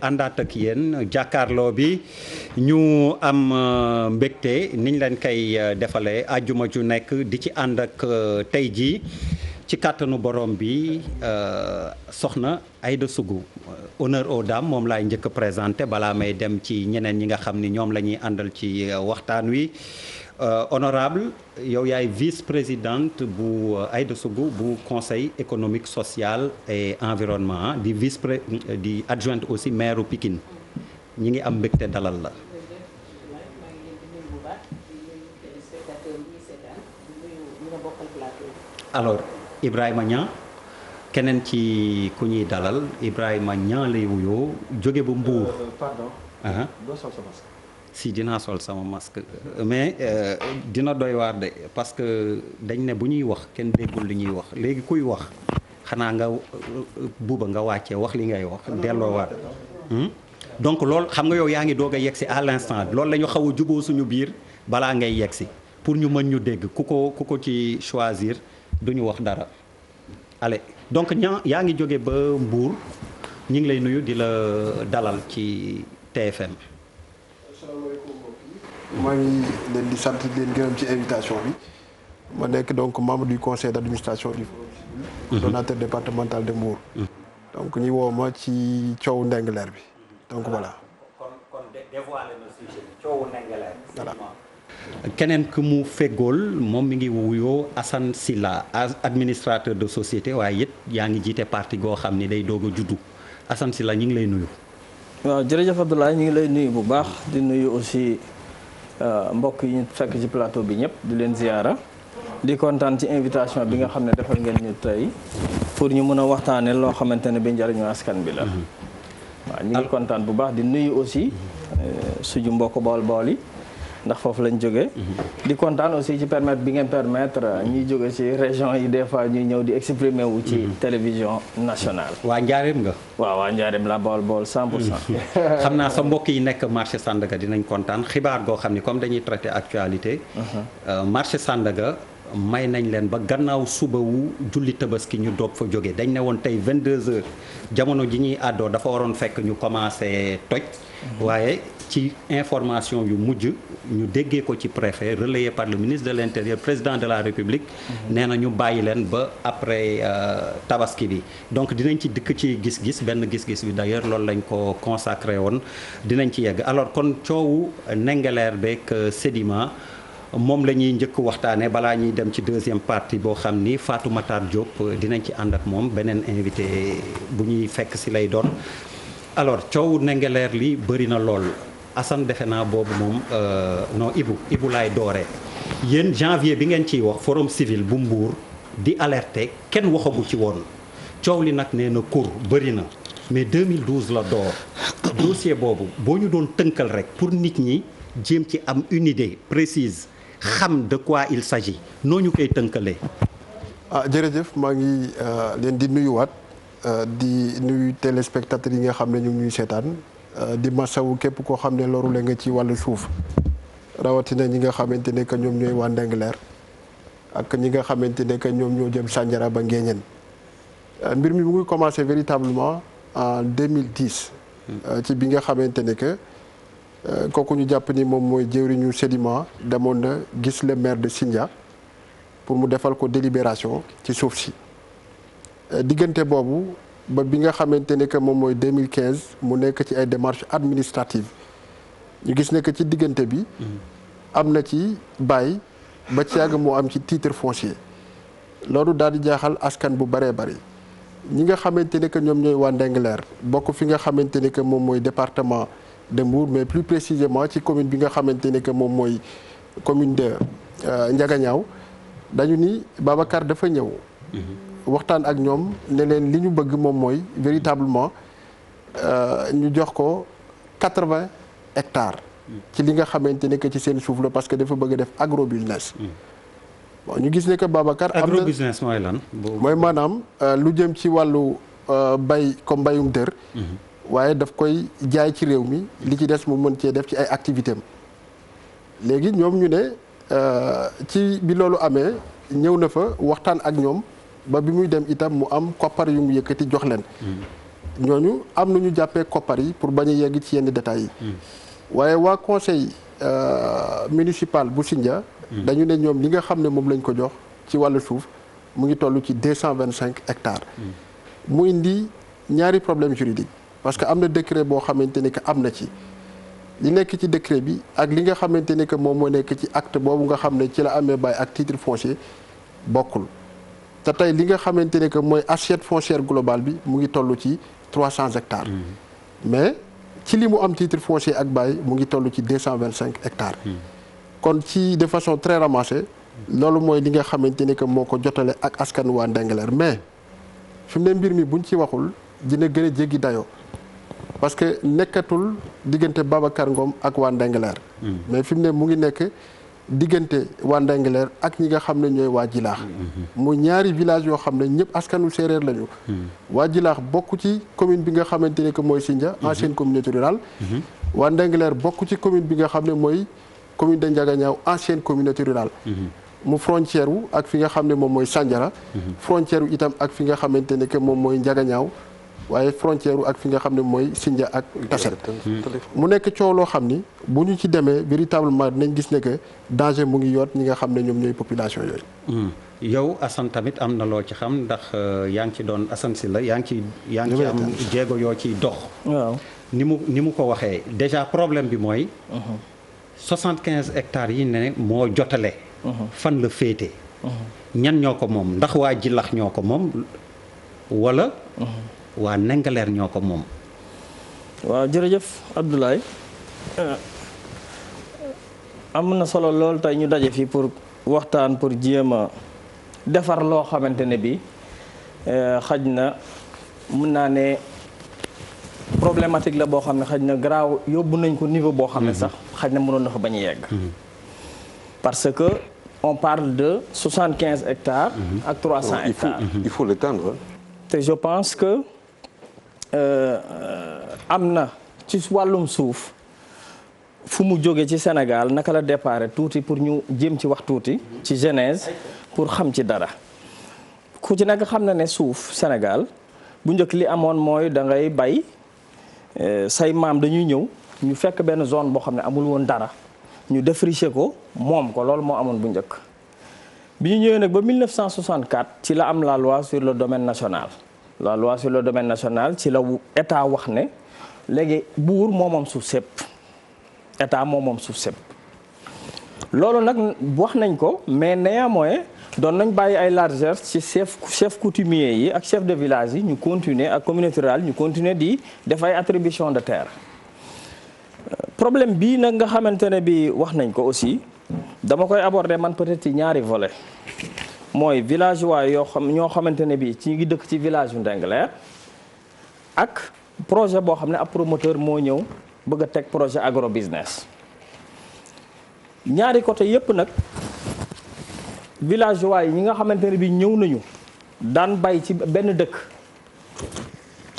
àndaat ak yéen jàkkaarloo bi ñu am mbégte niñ leen koy defalee àjjuma ju nekk di ci ànd ak tey jii ci kàttanu borom bi soxna Aïda Sougou honneur aux dames moom laay njëkk a présenté balaa may dem ci ñeneen ñi nga xam ni ñoom la ñuy àndal ci waxtaan wi honorable yow yaay vice-présidente bu Aïda Sougou bu conseil économique social et environnement di di adjointe aussi maire u Pikine ñi ngi am mbégte dalal la. alors Ibrahima Niang keneen ci ku ñuy dalal Ibrahima Niang lay wuyoo jóge bu Mbour. pardon. doo sol sa masque. si dinaa sol sama masque mais dina doy waar de parce que dañ ne bu ñuy wax kenn déggul li ñuy wax léegi kuy wax xanaa nga buuba nga wàccee wax li ngay wax delloowaat donc loolu xam nga yow yaa ngi doog a yegg si à l'instant loolu la ñu xaw a juboo suñu biir balaa ngay yegg si pour ñu mën ñu dégg ku ko ci choisir duñu wax dara allez donc yaa ngi jóge ba Mbour ñu ngi lay nuyu di la dalal ci TFM. maa ngi leen di sant leen gërëm ci invitation bi ma nekk donc membre du conseil d'administration du Forum Civil, donateur départemental de Mbour. donc ñi woo ma ci coowu Ndingler bi donc voilà. kon dévoilé na sujet bi coowu Ndingler. voilà. keneen ku mu feggool moom mi ngi wuyoo Assane Sylla administrateur de société waaye it yaa ngi jiite parti goo xam ni day doog a juddu Assane Sylla ñu ngi lay nuyu. waaw jërëjëf Abdoulaye ñu ngi lay nuyu bu baax di nuyu aussi. mbokk yi ñu fekk ci plateau bi ñëpp di leen ziyaara di kontaan ci invitation bi nga xam ne defal ngeen ñu tey pour ñu mën a waxtaanee loo xamante ne bi njëriñu askan bi la. waaw ñu ngi kontaan bu baax di nuyu aussi suñu mbokk bool yi ndax foofu lañ jógee. di kontaan aussi ci permettre bi ngeen permettre ñuy jóge ci région yi des fois ñuy ñëw di exprimer wu ci télévision nationale. waa Njaareem nga. waaw waa Njaareem la bool 100%. xam naa sa mbokk yi nekk marché Sandaga dinañ kontaan xibaar goo xam ni comme dañuy traité actualité. marché Sandaga may nañ leen ba gannaaw suba wu julli tabaski ñu doog fa jóge dañ ne woon tey 22h jamono ji ñuy àddoo dafa waroon fekk ñu commencé toj. waaye ci information yu mujj ñu déggee ko ci préfet relayé par le ministre de l'intérieur président de la république nee na ñu bàyyi leen ba après tabaski bi donc dinañ ci dikk ci gis-gis benn gis-gis bi d'ailleurs loolu lañ ko consacré woon dinañ ci yegg alors kon coowu Ndingler beeg Sedima moom la ñuy njëkk waxtaane balaa ñuy dem ci deuxième partie boo xam ni Fatou Matar Diop dinañ ci ànd ak moom beneen invité bu ñuy fekk si lay doon alors coowu Ndingler li bëri na lool Assane defe naa boobu moom non Ibou laay dooree yéen janvier bi ngeen ciy wax forum civil bu Mbour di alerter kenn waxagu ci woon coow li nag nee na kur bëri na mais 2012 la door dossier boobu boo ñu doon tënkal rek pour nit ñi jéem ci am une idée précise xam de quoi il s'agit noo ñu koy tënkalee. jërëjëf maa ngi leen di nuyuwaat di nuyu téléspectateurs yi nga xam ne ñu ngi ñuy seetaan. di masawu képp koo xam ne loru la nga ci wàllu suuf rawatina ñi nga xamante ne que ñoom ñooy waa Ndingler ak ñi nga xamante ne que ñoom ñoo jëm Sandiara ba Nguéniène mbir mi mu ngi commencé véritablement en 2010. ci bi nga xamante ne que kooku ñu jàpp ni moom mooy jëwriñu Sedima demoon na gis le maire de Sindia pour mu defal ko délibération ci suuf si diggante boobu. ba bi nga xamante ne que moom mooy 2015 mu nekk ci ay démarches administratives ñu gis ne que ci diggante bi am na ci bàyyi ba ci yàgg moo am ci titre foncier loolu daal di jaaxal askan bu bëree bëri ñi nga xamante ne que ñoom ñooy waa Ndingler bokk fi nga xamante ne que moom mooy département de Mbour mais plus précisément ci commune bi nga xamante ne que moom mooy commune de Ndiaganiao dañu ni Babacar dafa ñëw waxtaan ak ñoom ne leen li ñu bëgg moom mooy véritablement ñu jox ko 80 hectares. ci li nga xamante ne que ci seen suuf la parce que dafa bëgg a def agrobusiness. bon ñu gis ne que Babacar. am na agrobusiness mooy lan. mooy maanaam lu jëm ci wàllu bay comme mbayum dër. waaye daf koy jaay ci réew mi li ci des mu mën cee def ci ay activités am léegi ñoom ñu ne ci bi loolu amee ñëw na fa waxtaan ak ñoom. ba bi muy dem itam mu am koppar yu mu yëkkati jox leen ñooñu am na ñu jàppee koppar yi pour bañ a yegg ci yenn détails yi. waaye waa conseil municipal bu Sindia. dañu ne ñoom li nga xam ne moom lañ ko jox ci wàllu suuf mu ngi toll ci 225 hectares. mu indi ñaari problème juridique parce que am na décret boo xamante ne que am na ci. li nekk ci décret bi ak li nga xamante ne que moom moo nekk ci acte boobu nga xam ne ci la amee bail ak titre foncier bokkul te tey li nga xamante ne que mooy assiette foncière globale bi mu ngi toll ci 300 hectares. mais ci li mu am titre foncier ak bail mu ngi toll ci 225 hectares. kon ci de façon très ramassée loolu mooy li nga xamante ne que moo ko jotale ak askan waa Ndingler mais fi mu ne mbir mi buñ ci waxul dina gën a jéggi dayoo. parce que nekkatul diggante Babacar Ngom ak waa Ndingler. mais fi mu ne mu ngi nekk diggante waa Ndingler ak ñi nga xam ne ñooy waa Jilaax. mu ñaari village yoo xam ne ñëpp askanu séeréer lañu. waa Jilaax bokk ci commune bi nga xamante ne que mooy Sindia ancienne communauté rurale. waa Ndingler bokk ci commune bi nga xam ne mooy commune de Ndiaganiao ancienne communauté rurale. mu frontière wu ak fi nga xam ne moom mooy Sandiara. frontière wu itam ak fi nga xamante ne que moom mooy Ndiaganiao. waaye frontière ak fi nga xam ne mooy Sindia ak Tassette mu nekk coow loo xam ni bu ñu ci demee véritablement dinañ gis ne que danger mu ngi yoot ñi nga xam ne ñoom ñooy population yooyu. yow Assane tamit am na loo ci xam ndax yaa ngi ci doon Assane si la yaa ngi ci am jéego yoo ciy dox. waaw ni mu ko waxee déjà problème bi mooy. 75 hectares yi ne moo jotale. fan la féete. ñan ñoo ko moom ndax waa Jilax ñoo ko moom wala. waa Ndingler ñoo ko moom. waaw jërëjëf Abdoulaye am na solo lool tey ñu daje fii pour waxtaan pour jéem a defar loo xamante ne bi xaj na mun naa ne problématique la boo xam ne xaj na garaaw yóbbu nañ ko niveau boo xam ne sax xaj na mënoon na fa bañ a yegg. parce que on parle de 75 hectares. ak 300 hectares. il faut l'étendre. te je pense que. am na ci wàllum suuf fu mu jóge ci Sénégal naka la départ tuuti pour ñu jéem ci wax tuuti ci genèse pour xam ci dara ku ci nekk xam na ne suuf Sénégal bu njëkk li amoon mooy da ngay bay say maam dañuy ñëw ñu fekk benn zone boo xam ne amul woon dara ñu défricher ko moom ko loolu moo amoon bu njëkk bi ñu ñëwee nag ba 1964 ci la am la loi sur le domaine national. la loi sur le domaine national ci la état wax ne léegi buur moom suuf sépp état moom suuf sépp loolu nag wax nañ ko mais néanmoins doon nañ bàyyi ay largeur ci chef coutumier yi ak chef de village yi ñu continuer ak communauté rurale ñu continuer di def ay attribution de terre problème bii nag nga xamante ne bi wax nañ ko aussi dama koy aborder man peut-être ci ñaari volet mooy villageois ñoo xamante ne bii ci ngi dëkk ci village yu Ndingler ak projet boo xam ne ab promoteur moo ñëw bëgg a teg projet agro business ñaari côté yépp nag villageois yi ñi nga xamante ne bii ñëw nañu daan bay ci benn dëkk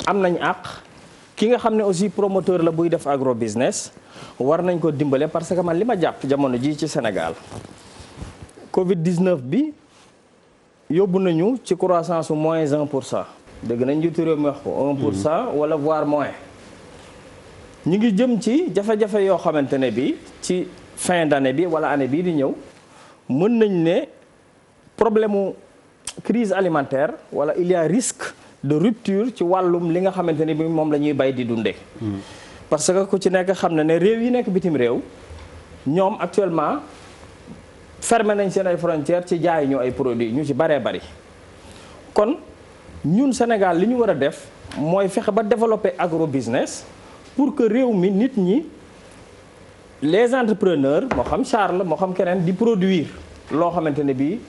am nañ àq ki nga xam ne aussi promoteur la buy def agro business war nañ ko dimbale parce que man li ma jàpp jamono ji ci Sénégal Covid 19 bi. yóbbu nañu ci croissance moins 1%. dégg nañ njiitu réew mi wax ko 1% wala voire moins. ñu ngi jëm ci jafe-jafe yoo xamante ne bi ci fin d'année bi wala année bii di ñëw mën nañ ne problème mu crise alimentaire wala il y a risque de rupture ci wàllum li nga xamante ne bi moom la ñuy bay di dundee. parce que ku ci nekk xam na ne réew yi nekk bitim réew ñoom actuellement. fermé nañ seen ay frontières ci jaay ñu ay produits ñu ci baree bari kon ñun Sénégal li ñu war a def mooy fexe ba développer agro business pour que réew mi nit ñi les entrepreneurs moo xam Charles moo xam keneen di produire loo xamante ne bii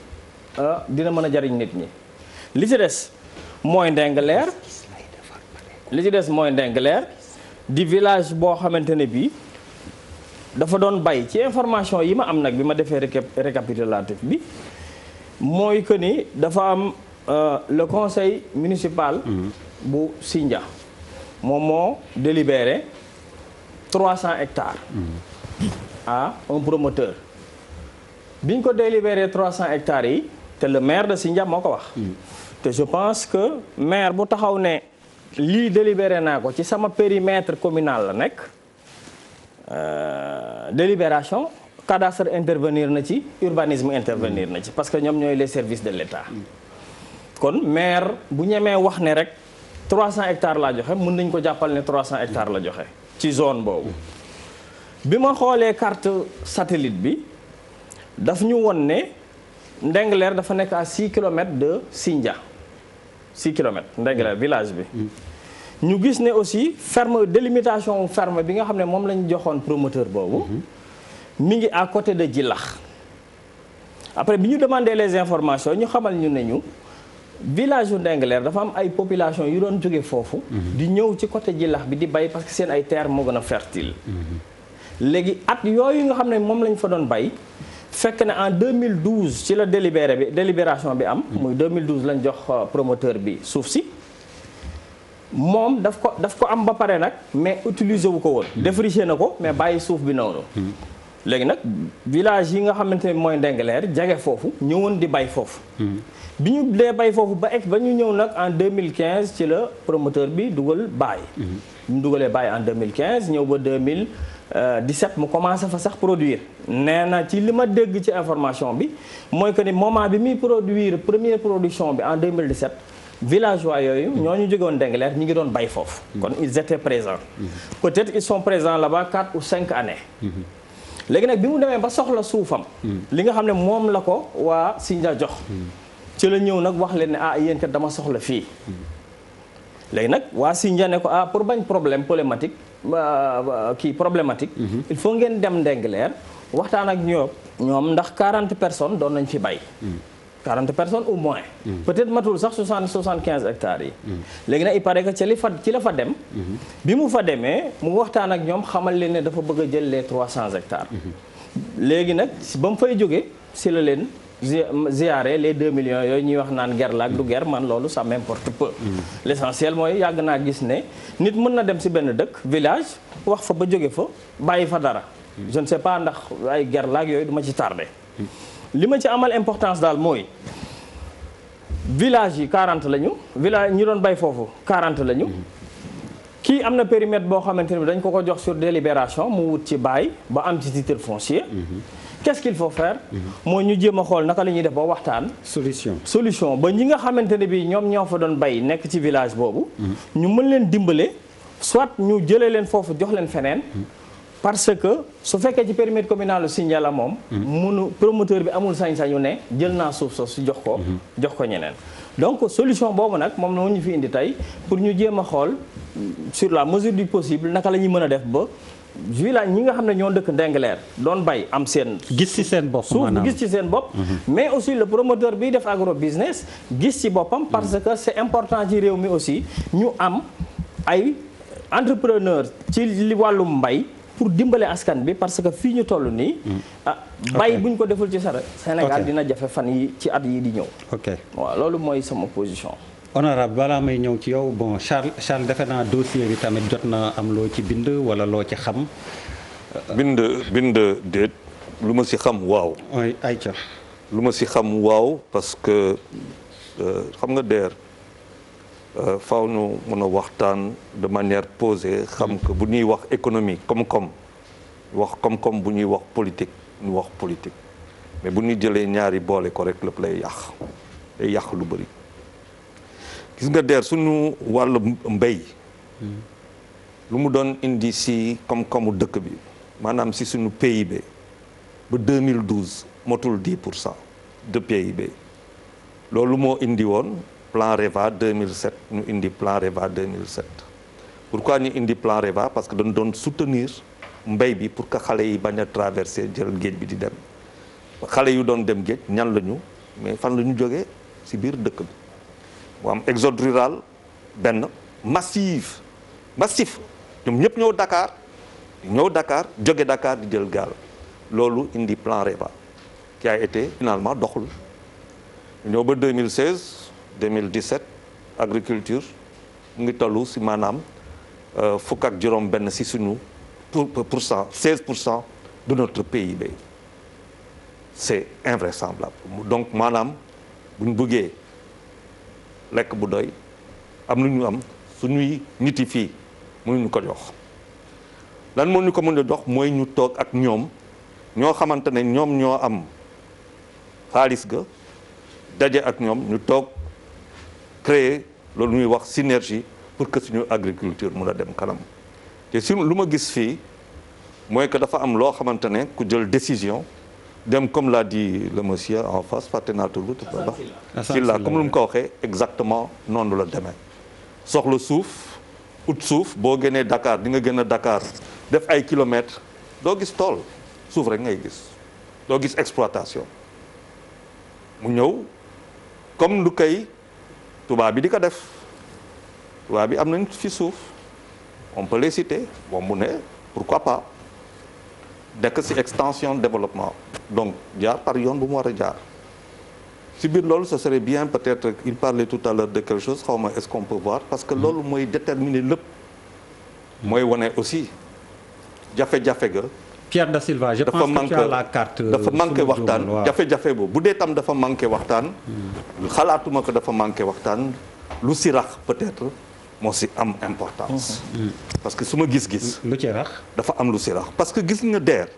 dina mën a jariñ nit ñi. li ci des mooy Ndingler di village boo xamante ne bii. dafa doon bay ci information yi ma am nag bi ma defee récapitulatif bi mooy que ni dafa am le conseil municipal bu Sindia moom moo délibéré 300 hectares à un promoteur biñ ko délibéré 300 hectares yi te le maire de Sindia moo ko wax te je pense que maire bu taxaw ne lii délibéré naa ko ci sama périmètre communal la nekk délibération cadastre intervenir na ci urbanisme intervenir na ci parce que ñoom ñooy les services de l'État kon maire bu ñemee wax ne rek 300 hectares laa joxe mën nañ ko jàppal ne 300 hectares la joxe ci zone boobu bi ma xoolee carte satellite bi daf ñu won ne Ndingler dafa nekk à 6 kilomètres de Sindia 6 kilomètres Ndingler village bi ñu gis ne aussi ferme délimitation ferme bi nga xam ne moom la ñu joxoon promoteur boobu mi ngi à côté de Djilax après bi ñu demandé les informations ñu xamal ñu ne ñu village yu Ndingler dafa am ay population yu doon jóge foofu di ñëw ci côté Djilax bi di bay parce que seen ay terre moo gën a fertile léegi at yooyu nga xam ne moom lañ fa doon bay fekk ne en 2012 ci la délibération bi am muy 2012 lañ jox promoteur bi suuf si moom daf ko am ba pare nag mais utiliser wu ko woon défriché na ko mais bàyyi suuf bi noonu léegi nag village yi nga xamante ne mooy Ndingler jege foofu ñëwoon di bay foofu bi ñu dee bay foofu ba ñu ñëw nag en 2015 ci la promoteur bi dugal baay ñu dugalee baay en 2015 ñëw ba 2017 mu commencé fa sax produire nee na ci li ma dégg ci information bi mooy que ni moment bi muy produire première production bi en 2017 villageois yooyu ñooñu jógewoon Ndingler ñi ngi doon bay foofu kon ils étaient présents peut-être ils sont présents là-bas 4 ou 5 années léegi nag bi mu demee ba soxla suufam li nga xam ne moom la ko waa Sindia jox ci la ñëw nag wax leen ne yéen kat dama soxla fii léegi nag waa Sindia ne ko pour bañ problème problématique il faut ngeen dem Ndingler waxtaan ak ñoom ndax 40 personnes doon nañ fi bay 40 personnes au moins peut-être matul sax 75 hectares yi léegi nag il paraît que ci la fa dem bi mu fa demee mu waxtaan ak ñoom xamal leen ne dafa bëgg a jël les 300 hectares léegi nag ba mu fay jógee si la leen ziare les 2 millions yooyu ñuy wax naan ger la ak du ger man loolu ça m'importe peu l'essentiel mooy yàgg naa gis ne nit mën na dem si benn dëkk village wax fa ba jóge fa bàyyi fa dara je ne sais pas ndax ay ger la ak yooyu du ma ci tardé li ma ci amal importance daal mooy village yi 40 lañu village ñi doon bay foofu 40 lañu kii am na périmètre boo xamante ne dañ ko jox sur délibération mu wut ci baay ba am ci titre foncier qu'est-ce qu'il faut faire mooy ñu jéem a xool naka la ñuy def ba waxtaan solution ba ñi nga xamante ne bi ñoom ñoo fa doon bay nekk ci village boobu ñu mën leen dimbale soit ñu jëlee leen foofu jox leen feneen parce que su fekkee ci périmètre communal u Sindia la moom promoteur bi amul sañ-sañu ne jël naa suuf soosu jox ko ñeneen donc solution boobu nag moom moo ñu fi indi tey pour ñu jéem a xool sur la mesure du possible naka la ñuy mën a def ba village ñi nga xam ne ñoo dëkk Ndingler doon bay am seen gis ci seen bopp suuf gis ci seen bopp mais aussi le promoteur bi def agro business gis ci boppam parce que c'est important ci réew mi aussi ñu am ay entrepreneur ci li wàllum mbay pour dimbale askan bi parce que fii ñu toll nii bay bu ñu ko deful ci Sénégal dina jafe fan yi ci at yi di ñëw waaw loolu mooy sama position honorable balaa may ñëw ci yow bon Charles defe naa dossier bi tamit jot na am loo ci bind wala loo ci xam bind déet lu ma si xam waaw ayca lu ma si xam waaw parce que xam nga DER faaw nu mën a waxtaan de manière posée xam que bu ñuy wax économie koom-koom bu ñuy wax politique ñu wax politique mais bu ñuy jëlee ñaari boole ko rek lépp lay yàq lu bëri gis nga DER suñu wàllu mbéy lu mu doon indi si koom-koomu dëkk bi maanaam si suñu PIB ba 2012 motul 10% de PIB loolu moo indi woon plan REVA 2007 ñu indi plan REVA 2007 pourquoi ñu indi plan REVA parce que dañ doon soutenir mbéy bi pour que xale yi bañ a traverser jël géej bi di dem xale yu doon dem géej ñan lañu mais fan la ñu jógee si biir dëkk bi mu am exode rural benn massif ñoom ñëpp ñëw Dakar jóge Dakar di jël gaal loolu indi plan REVA qui a été finalement doxul ñëw ba 2017 agriculture mu ngi tollu si maanaam fukk ak juróom benn si suñu % 16% de notre PIB c'est invraisemblable donc maanaam buñ bëggee lekk bu doy am lu ñu am suñuy nit yi fii mënuñu ko jox lan moo ñu ko mën a dox mooy ñu toog ak ñoom ñoo xamante ne ñoom ñoo am xaalis ga daje ak ñoom ñu toog créer loolu ñuy wax synergie pour que suñu agriculture mun a dem kanam te si lu ma gis fii mooy que dafa am loo xamante ne ku jël décision dem comme l'a dit le monsieur en face fàtte naa tur Silla comme lu mu ko waxee exactement noonu la demee soxla suuf ut suuf boo génnee Dakar di nga gën a Dakar def ay kilomètres doo gis tool suuf rek ngay gis doo gis exploitation mu ñëw comme lu koy tubaab bi di ko def tubaab bi am nañ fi suuf on peut les citer bon mu ne pourquoi pas dekk ci extension développement donc jaar par yoon bu mu war a jaar ci biir loolu ce serait bien peut-être il parlait tout à l'heure de quelque chose xaw ma est-ce qu'on peut voir parce que loolu mooy déterminer lépp mooy wane aussi jafe-jafe ga Pierre Da Silva je pense que tu as la carte dafa manqué waxtaan jafe-jafe boobu bu dee tam dafa manqué waxtaan xalaatuma ko dafa manqué waxtaan lu ci rax peut-être moo ci am importance parce que su ma gis-gis lu ci rax dafa am lu ci rax parce que gis nga DER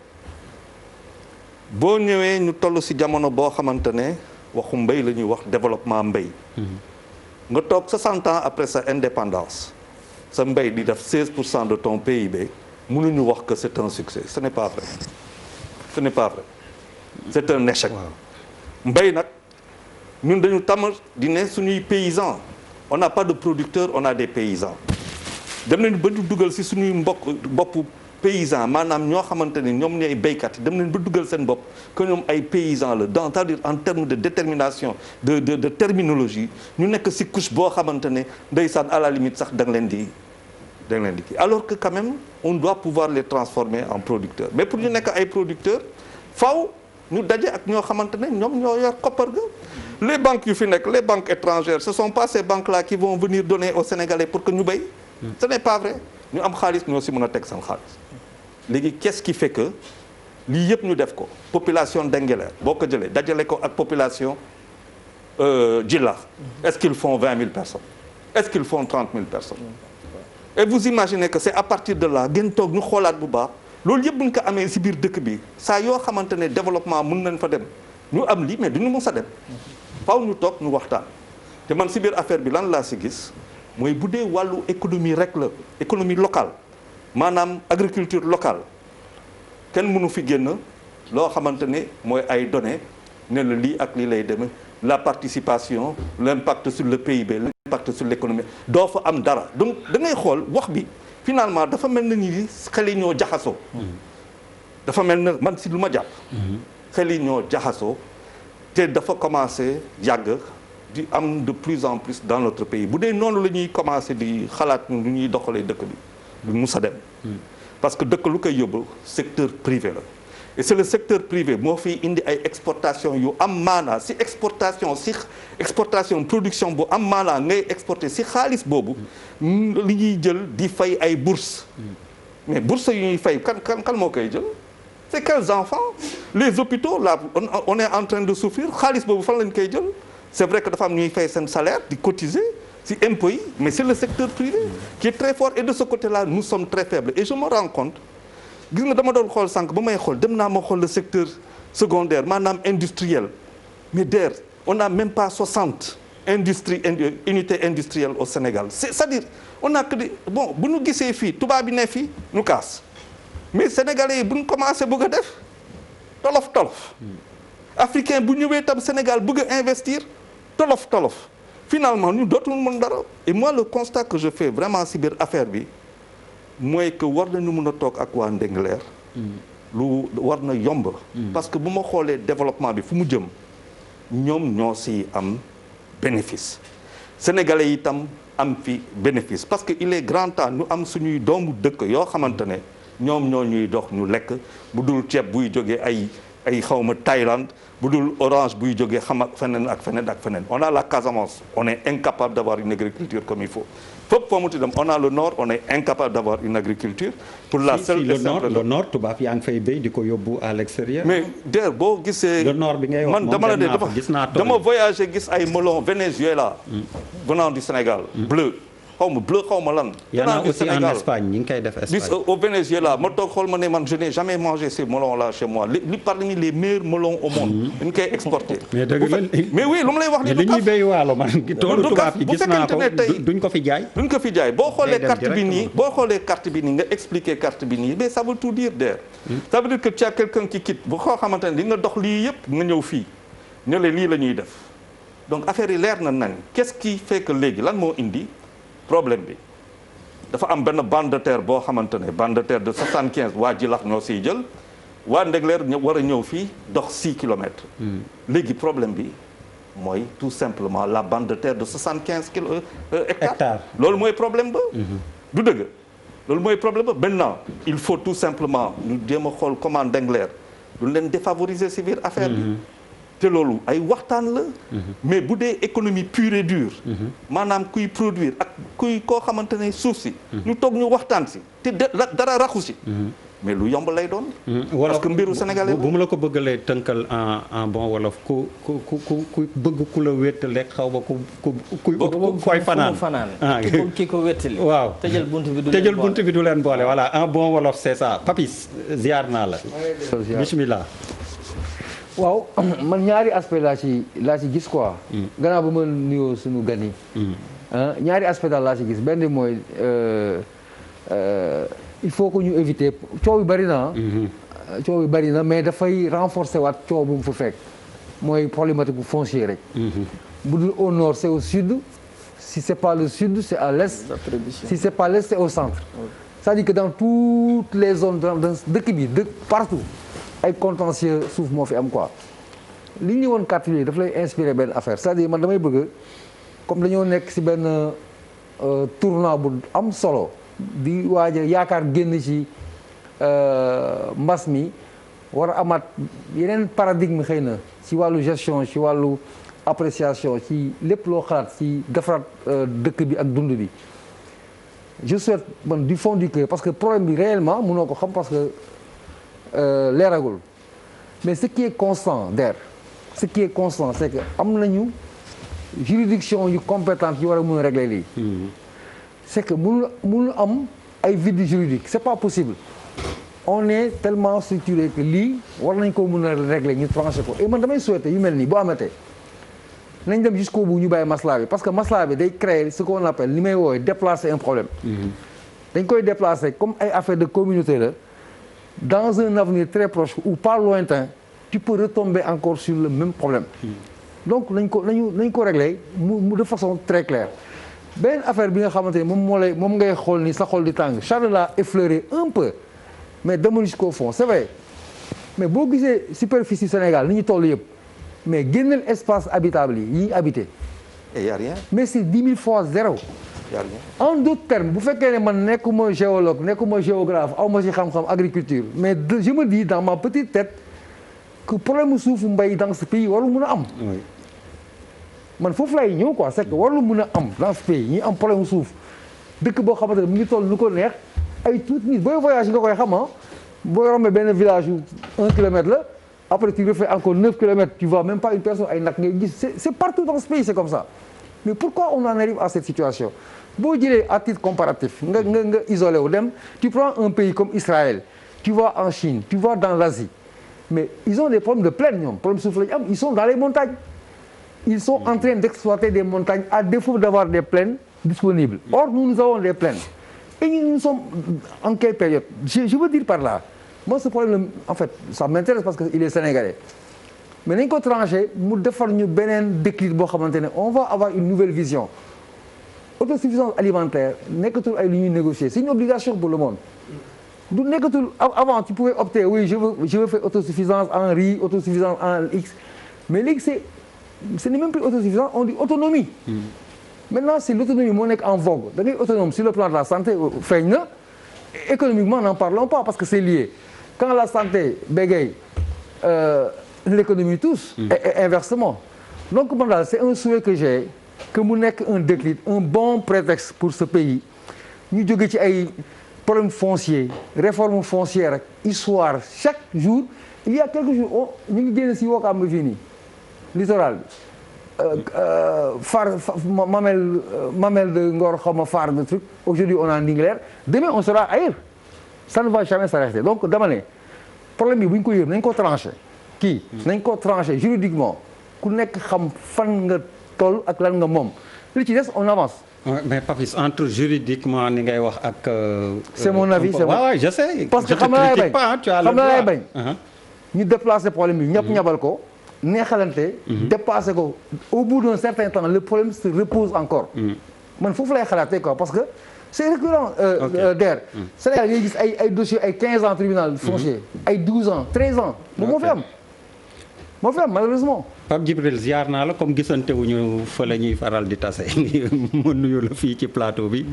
boo ñëwee ñu toll ci jamono boo xamante ne waxu mbéy la ñuy wax développement mbéy nga toog 60 ans après sa indépendance sa mbéy di def 16% de ton PIB mënuñu wax que c'est un succès ce n'est pas vrai ce n'est pas vrai c'est un échec mbéy nag ñun dañu tàmm di ne suñuy paysans on n'a pas de producteurs on a des paysans dem nañu ba ñu dugal ci suñuy boppu paysans maanaam ñoo xamante ni ñoom ñooy béykat yi dem nañu ba dugal seen bopp que ñoom ay paysans la c'est-à-dire en termes de détermination de terminologie ñu nekk ci couche boo xamante ne ndeysaan à la limite sax da nga leen di kii alors que quand même on doit pouvoir les transformer en producteurs mais pour ñu nekk ay producteurs faw ñu daje ak ñoo xamante ne ñoom ñoo yor koppar ga les banques yu fi nekk les banques étrangères ce sont pas ces banques-là qui vont venir donner aux Sénégalais pour que ñu béy ce n'est pas vrai ñu am xaalis ñoo ci mën a teg seen xaalis léegi qu'est-ce qui fait que lii yëpp ñu def ko population Denguelaire boo ko jëlee dajale ko ak population Djilakh est-ce qu'ils font 20 000 personnes est-ce qu'ils font 30 000 personnes et vous imaginez que c'est à partir de là ngeen toog ñu xoolaat bu baax loolu yëpp bu ñu ko amee ci biir dëkk bi saa yoo xamante ne développement mën nañ fa dem ñu am lii mais duñu mës a dem faaw ñu toog ñu waxtaan te man ci biir affaire bi lan laa ci gis mooy bu dee wàllu économie rek la économie locale maanaam agriculture locale kenn mënu fi génn loo xamante ne mooy ay données ne la lii ak lii lay demee la participation l'impact sur le PIB l'impact sur l'économie doo fa am dara donc da ngay xool wax bi finalement dafa mel na ni xel yi ñoo jaxasoo dafa mel na man ci lu ma jàpp xel yi ñoo jaxasoo te dafa commencé yàgg di am de plus en plus dans notre pays bu dee noonu la ñuy commencé di xalaat lu ñuy doxalee dëkk bi du mus a dem parce que dëkk lu koy yóbbu secteur privé la et c'est le secteur privé moo fiy indi ay exportation yu am maanaa ci exportation production bu am maanaa ngay exporter ci xaalis boobu li ñuy jël di fay ay bourses mais bourses yu ñuy fay kan moo koy jël c'est quels enfants les hôpitaux là on est en train de souffrir xaalis boobu fan lañ koy jël c'est vrai que dafa am ñuy fay seen salaire di cotiser ci impôts yi mais c'est le secteur privé qui est très fort et de ce côté-là nous sommes très faibles et je me rends compte gis nga dama doon xool sànq ba may xool dem naa ma xool le secteur secondaire maanaam industriel mais DER on n'a même pas 60 unités industrielles au Sénégal c'est-à-dire on a que des bon bu ñu gisee fii tubaab bi ne fii ñu kaas mais sénégalais yi bu ñu commencé bëgg a def tolof africain bu ñëwee tam Sénégal bëgg a investir tolof finalement ñu dootul mën dara et moi le constat que je fais vraiment ci biir affaire bi mooy que war nañu mën a toog ak waa Ndingler lu war na yomb parce que bu ma xoolee développement bi fu mu jëm ñoom ñoo ci am bénéfice sénégalais yi itam am fi bénéfice parce que il est grand temps ñu am suñuy doomu dëkk yoo xamante ne ñoom ñoo ñuy dox ñu lekk bu dul ceeb buy jógee ay xawma Thaïlande bu dul orange buy jógee xam ak feneen on a la Casamance on est incapable d'avoir une agriculture comme il faut fépp foo muti dem on a le nord on est incapable d'avoir une agriculture pour la seule et simple le nord tubaab yaa ngi fay béy di ko yóbbu à l'extérieur mais DER boo gisee le nord bi ngay wax man dama la dama voyager gis ay melon Venezuela venant du Sénégal bleu xaw ma bleu xaw ma lan. y en a aussi en Espagne ñi ngi koy def Espagne. Au Venezuela ma toog xool ma ne man je n'ai jamais mangé ces melons là chez moi li parmi les meilleurs melons au monde. dañ koy exporté. mais dëgg la mais oui lu ma lay wax nii. li ñuy béy waalo man toolu tubaab yi gis naa ko duñ ko fi jaay. duñ ko fi jaay boo xoolee carte bi nii boo xoolee carte bi nii nga expliquer carte bi nii mais ça veut tout dire der. ça veut dire que tu as quelqu'un qui quitte bu xoo xamante ne di nga dox lii yëpp nga ñëw fii ne la lii la ñuy def donc affaire yi leer na nañ qu'est-ce qui fait que léegi lan moo indi problème bi dafa am benn bande de terre boo xamante ne bande de terre de 75 waa Jilax ñoo siy jël waa Ndegleer war a ñëw fii dox 6 kilomètres. léegi problème bi mooy tout simplement la bande de terre de 75 hectares. loolu mooy problème ba. du dëgg loolu mooy problème ba maintenant il faut tout simplement ñu jéem a xool comment Ndegleer duñ leen défavoriser si biir affaire bi. te loolu ay waxtaan la. mais bu dee économie pure et dure. maanaam kuy produire ak kuy koo xamante ne suuf si. ñu toog ñu waxtaan si te dara raxu si. mais lu yomb lay doon. parce que mbiru sénégalais bu mu la ko bëggalee tënkal en bon wolof ku bëgg ku la wéttali xaw ma ku koy fanaan. ki ko wéttali. waaw tëjal bunt bi du leen boole voilà en bon wolof c'est ça Papis ziar naa la. bismillah. waaw man ñaari aspect laa ci gis quoi. gannaaw ba ma nuyoo suñu gan yi. ñaari aspect daal laa ci gis benn mooy il faut que ñu éviter coow yu bari na. coow yu bari na mais dafay renforcer waat coow bu mu fa fekk mooy problématique bu foncier rek. bu dul au nord c'est au sud si c'est pas le sud c'est à l'est si c'est pas l'est c'est au centre. c'est-à-dire que dans toutes les zones dans dëkk bi partout. ay contentieux suuf moo fi am quoi li ñu woon carte yi daf lay inspirer benn affaire c'est-à-dire man damay bëgg comme dañoo nekk ci benn tournant bu am solo di waaj a yaakaar génn ci mbas mi war a amaat yeneen paradigme xëy na ci wàllu gestion ci wàllu appréciation ci lépp loo xalaat ci defaraat dëkk bi ak dund bi je souhaite man du fond du cœur parce que problème bi réellement mënoo ko xam parce que leeragul mais ce qui est constant c'est que am nañu juridiction yu compétente yu war a mën a régler lii. c'est que mënul am ay vide juridique c'est pas possible on est tellement structuré que lii war nañ ko mën a régler ñu tranché ko et man damay souhaiter yu mel nii boo amatee nañ dem jusqu'au bout ñu bàyyi maslaa bi parce que maslaa bi day créer ce qu'on appelle li may woowee déplacer un problème. dañ koy déplacer comme ay affaire de communauté la. Dans un avenir très proche ou pas lointain tu peux retomber encore sur le même problème. donc nañ ko régler mu de façon très claire. benn affaire bi nga xamante ne moom ngay xool ni sa xol di tàng Charles l'a effleuré un peu mais demal jusqu'au fond c'est vrai mais boo gisee superficie Sénégal ni ñu toll yëpp mais génneel espace habitable yi ñuy habité. et y a rien. mais c'est 10 000 fois zéro. en d'autres termes bu fekkee ne man nekkuma géologue nekkuma géographe aw ma ci xam-xam agriculture mais je me dis dans ma petite tête que problème suufu mbay dans ce pays warul mun a am. man foofu lay ñëw quoi c'est que warul mun a am dans ce pays ñi am problème suuf dëkk boo xamante ne mu ngi toll lu ko neex ay tuuti nit booy voyage nga koy xam booy rombee benn village yu 1 kilomètre la après tu refais encore 9 kilomètres tu vois même pas une personne ay nag ngay gis c'est partout dans ce pays c'est comme ça mais pourquoi on en arrive à cette situation. boo jëlee à titre comparatif nga isolé wu dem tu prends un pays comme Israël tu vas en Chine tu vas dans l'Asie mais ils ont des problèmes de plaine ñoom problème suuf la ñu am ils sont dans les montagnes ils sont en train d'exploiter des montagnes à défaut d'avoir des plaines disponibles or nous avons des plaines et nous sommes en quelle période je veux dire par là moi ce problème en fait ça m'intéresse parce que il est sénégalais mais nañ ko tranché mu defar ñu beneen déclic boo xamante ne on va avoir une nouvelle vision autosuffisance alimentaire nekkatul ay lu ñuy négocier c'est une obligation pour le monde du nekkatul avant tu pouvais opter oui je veux faire autosuffisance en riz autosuffisance en X mais léegi ce n'est même plus autosuffisance on dit autonomie. Maintenant c'est l'autonomie moo nekk en vogue da ngay autonome sur le plan de la santé feeñ na économiquement n'en parlons pas parce que c'est lié quand la santé bégaye l'économie tousse et inversement donc man daal c'est un souhait que j'ai que mu nekk un déclic un bon prétexte pour ce pays ñu jóge ci ay problème foncier réforme foncière ak histoire chaque jour il y a quelques jours ñu ngi génn si Ouakam bi fii nii littoral bi mamelle de Ngor xaw ma phare de truc aujourd'hui on a Ndingler demain on sera ailleurs ça ne va jamais s'arrêter donc dama ne problème bi bu ñu ko yër nañ ko tranché kii nañ ko tranché juridiquement ku nekk xam fan nga toll ak lan nga moom li ci des on avance. mais Papis entre juridiquement ni ngay wax ak. c'est mon avis c'est waaw je sais. parce que xam na lay bañ xam na lay bañ. ñu déplacer problème bi ñëpp ñabal ko. neexalante. dépasser ko au bout d'un certain temps le problème se repose encore. man foofu lay xalaatee quoi parce que c'est récurrent. Der Sénégal ngay gis ay dossiers ay 15 ans tribunal foncier. ay 12 ans 13 ans. moo fi am moo fi am malheureusement. Pape Djibril ziar naa la comme gisante wuñu fa la ñuy faral di tase mu nuyu la fii ci plateau bi.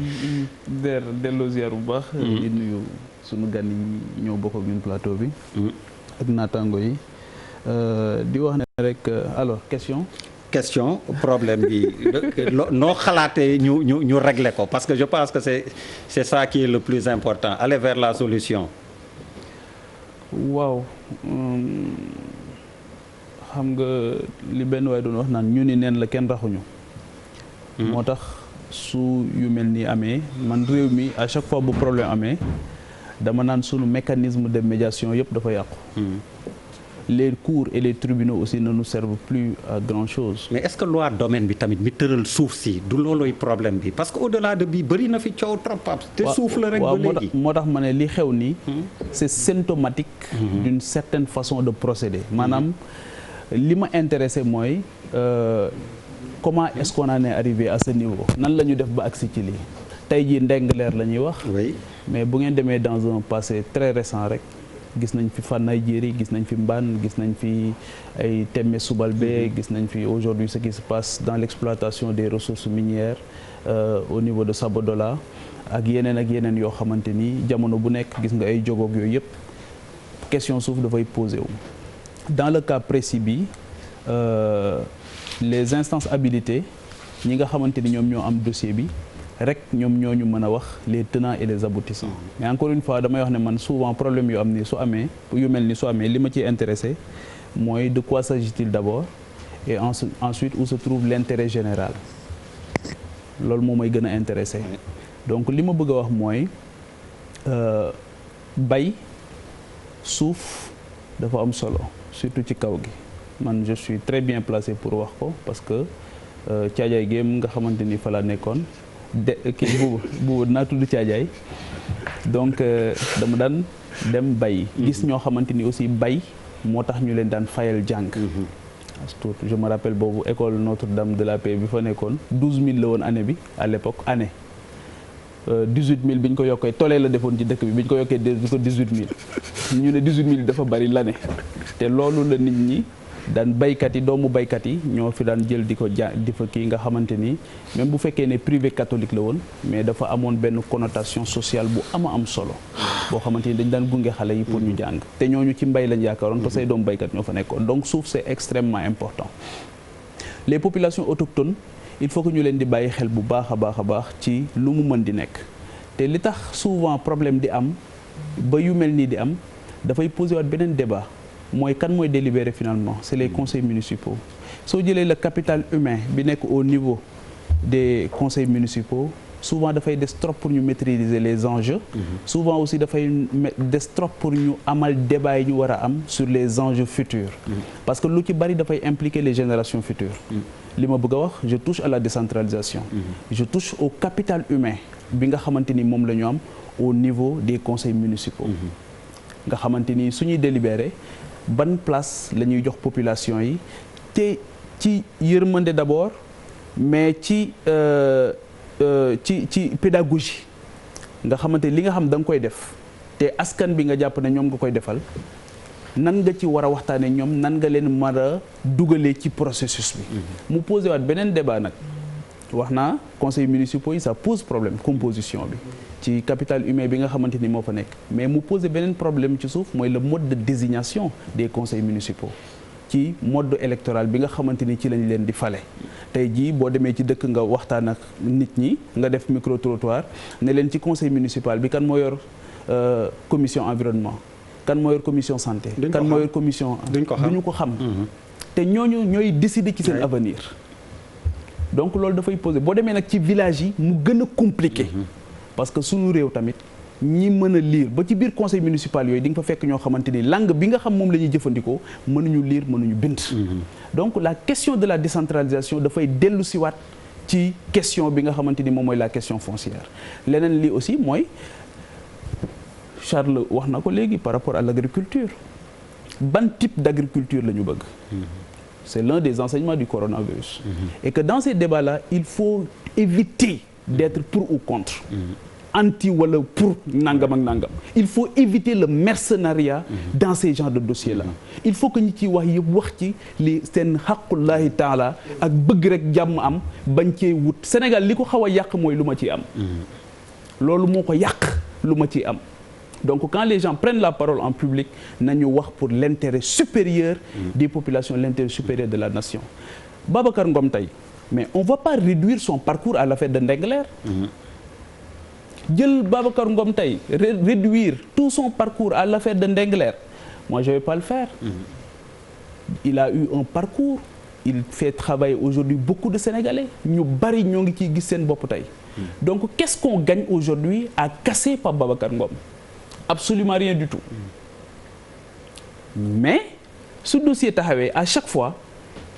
Der delloo ziar bu baax. di nuyu sunu gan yi ñoo bokk ak ñun plateau bi. ak naataango yi. di wax ne rek alors question problème bi noo xalaatee ñu régler ko parce que je pense que c'est ça qui est le plus important aller vers la solution. waaw xam nga li benn waay doon wax naan ñu ni neen la kenn raxuñu. moo tax su yu mel ni amee man réew mi à chaque fois bu problème amee dama naan sunu mécanisme de médiation yëpp dafa yàqu. Les cours et les tribunaux aussi ne nous servent plus à grand chose. mais est-ce que loi domaine bi tamit mi tëral suuf si du loolooy problème bi parce que au-delà de bii bëri na fi coow trop Pape. te suuf la rek ba léegi moo tax ma ne li xew nii. c'est symptomatique. d'une certaine façon de procéder. maanaam li ma intéressé mooy comment est-ce qu'on en est arrivé à ce niveau. nan la ñu def ba agsi ci lii tey jii Ndingler la ñuy wax. oui mais bu ngeen demee dans un passé très récent rek. gis nañ fi Fanaye Diéry gis nañ fi Mbane gis nañ fi ay Témé Soubalbé gis nañ fi aujourd'hui ce qui se passe dans l'exploitation des ressources minières au niveau de Sabodola ak yeneen yoo xamante ni jamono bu nekk gis nga ay jogoog yooyu yëpp question suuf dafay posé wu. dans le cas précis bi les instances habilitées ñi nga xamante ni ñoom ñoo am dossier bi rek ñoom ñoo ñu mën a wax les tenants et les aboutissants mais encore une fois damay wax ne man souvent problème yu am ni su amee yu mel ni su amee li ma ciy intéressé mooy de quoi s'agit-il d'abord et ensuite où se trouve l'intérêt général loolu moo may gën a intéressé donc li ma bëgg a wax mooy bay suuf dafa am solo surtout ci kaw gi man je suis très bien placé pour wax ko parce que Caajaay géem nga xamante ni fa la nekkoon kii bu naa tudd Caajaay donc dama daan dem bay gis ñoo xamante ni aussi bay moo tax ñu leen daan fayal jàng tout je me rappelle boobu école Notre-Dame de la Paix bi fa nekkoon 12000 la woon année bi à l'époque année 18000 bi ñu ko yokkee tolee la defoon ci dëkk bi ñu ko yokkee di ko 18000 ñu ne 18000 dafa bari l'année te loolu la nit ñi daan baykat yi doomu baykat yi ñoo fi daan jël di ko di fa kii nga xamante ni même bu fekkee ne privé catholique la woon mais dafa amoon benn connotation sociale bu am solo boo xamante ni dañ daan gunge xale yi pour ñu jàng te ñooñu ci mbay lañ yaakaaroon parce que ay doomu baykat ñoo fa nekkoon donc suuf c'est extrêmement important les populations autochtones il faut que ñu leen di bàyyi xel bu baax a baax ci lu mu mën di nekk te li tax souvent problème di am ba yu mel nii di am dafay poser waat beneen débat mooy kan mooy délibérer finalement c'est les conseils municipaux soo jëlee le capital humain bi nekk au niveau des conseils municipaux souvent dafay des trop pour ñu maîtriser les enjeux souvent aussi dafay des trop pour ñu amal débat yi ñu war a am sur les enjeux futurs parce que lu ci bari dafay impliquer les générations futures li ma bëgg a wax je touche à la décentralisation je touche au capital humain bi nga xamante ni moom la ñu am au niveau des conseils municipaux nga xamante ni suñuy délibérer ban place la ñuy jox population yi te ci yërmande d'abord mais ci pédagogie nga xamante li nga xam da nga koy def te askan bi nga jàpp ne ñoom nga koy defal nan nga ci war a waxtaanee ñoom nan nga leen mën a dugalee ci processus bi mu posé waat beneen débat nag wax naa conseils municipaux yi ça pose problème composition bi ci capital humain bi nga xamante ni moo fa nekk mais mu posé beneen problème ci suuf mooy le mode de désignation des conseils municipaux ci mode électoral bi nga xamante ni ci lañ leen di fale tey jii boo demee ci dëkk nga waxtaan ak nit ñi nga def micro trottoir ne leen ci conseil municipal bi kan moo yor commission environnement kan moo yor commission santé kan moo yor commission duñu ko xam te ñooñu ñooy décider ci seen avenir donc loolu dafay poser boo demee nag ci village yi mu gën a compliqué parce que sunu réew tamit ñi mën a lire ba ci biir conseil municipal yooyu di nga fa fekk ñoo xamante ni langue bi nga xam moom la ñuy jëfandikoo mënuñu lire mënuñu bind donc la question de la décentralisation dafay dellu siwaat ci question bi nga xamante ni moom mooy la question foncière leneen li aussi mooy Charles wax na ko léegi par rapport à l'agriculture ban type d'agriculture la ñu bëgg c'est l'un des enseignements du coronavirus et que dans ces débats-là il faut éviter d'être pour ou contre anti wala pour nangam ak nangam il faut éviter le mercenariat dans ces genres de dossiers-là il faut que ñi ciy wax yëpp wax ci li seen xaqullahi taala ak bëgg rek jàmm am bañ cee wut Sénégal li ko xaw a yàq mooy lu ma ciy am loolu moo ko yàq lu ma ciy am donc quand les gens prennent la parole en public nañu wax pour l'intérêt supérieur des populations l'intérêt supérieur de la nation Babacar Ngom tey mais on va pas réduire son parcours à l'affaire de Ndingler jël Babacar Ngom tey réduire tout son parcours à l'affaire de Ndingler moi je vais pas le faire il a eu un parcours il fait travailler aujourd'hui beaucoup de Sénégalais ñu bari ñoo ngi ciy gis seen bopp tey donc qu'est-ce qu'on gagne aujourd'hui à casser par Babacar Ngom absolument rien du tout mais su dossier taxawee à chaque fois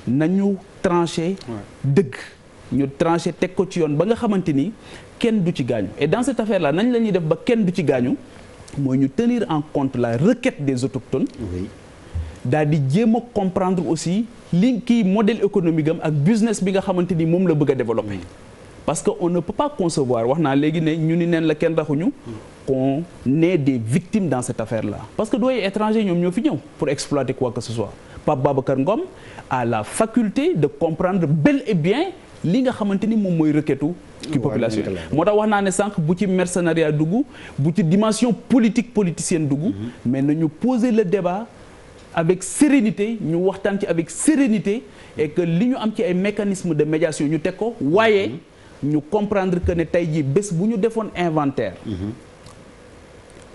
nañu trancher dëgg ñu trancher teg ko ci yoon ba nga xamante ni kenn du ci gaañu et dans cette affaire là nañ la ñuy def ba kenn du ci gaañu mooy ñu tenir en compte la requête des autochtones daal di jéem a comprendre aussi li kii modèle économique am ak business bi nga xamante ni moom la bëgg a développer parce que on ne peut pas concevoir wax naa léegi ne ñu ni neen la kenn raxuñu qu'on ait des victimes dans cette affaire là parce que dooy étranger ñoom ñoo fi ñëw pour exploiter quoi que ce soit Pape Babacar Ngom a la faculté de comprendre bel et bien li nga xamante ni moom mooy requêtu ki population moo tax wax naa ne sànq bu ci mercenariat dugg bu ci dimension politique politicienne dugg mais nañu poser le débat avec sérénité ñu waxtaan ci avec sérénité et que li ñu am ci ay mécanismes de médiation ñu teg ko waaye ñu comprendre que ne tey jii bés bu ñu defoon inventaire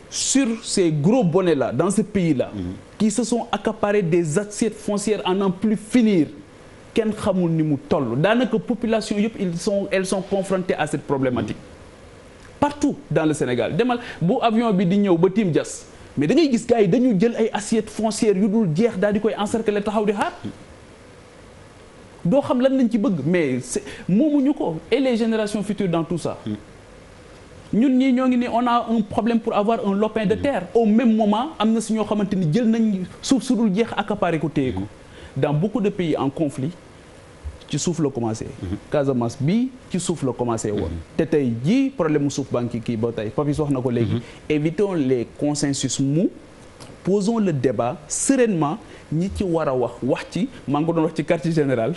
sur ces gros bonnets là dans ce pays là qui se sont accaparés des assiettes foncières à n'en plus finir kenn xamul ni mu toll daanaka population yëpp elles sont confrontées à cette problématique partout dans le Sénégal demal bu avion bi di ñëw ba Tim Dias mais da ngay gis gars yi dañu jël ay assiettes foncières yu dul jeex daal di koy encercler taxaw di xaar doo xam lan lañ ci bëgg mais moomuñu ko et les générations futures dans tout ça ñun ñii ñoo ngi ni on a un problème pour avoir un lopin de terre au même moment am na si ñoo xamante ni jël nañ suuf su dul jeex accaparé ko téye ko dans beaucoup de pays en conflit ci suuf la commencé Casamance bii ci suuf la commencé woon te tey jii problème mu suuf banque kii ba tey Papis wax na ko léegi évitons les consensus mous posons le débat sereinement ñi ci war a wax ci maa ngi ko doon wax ci quartier général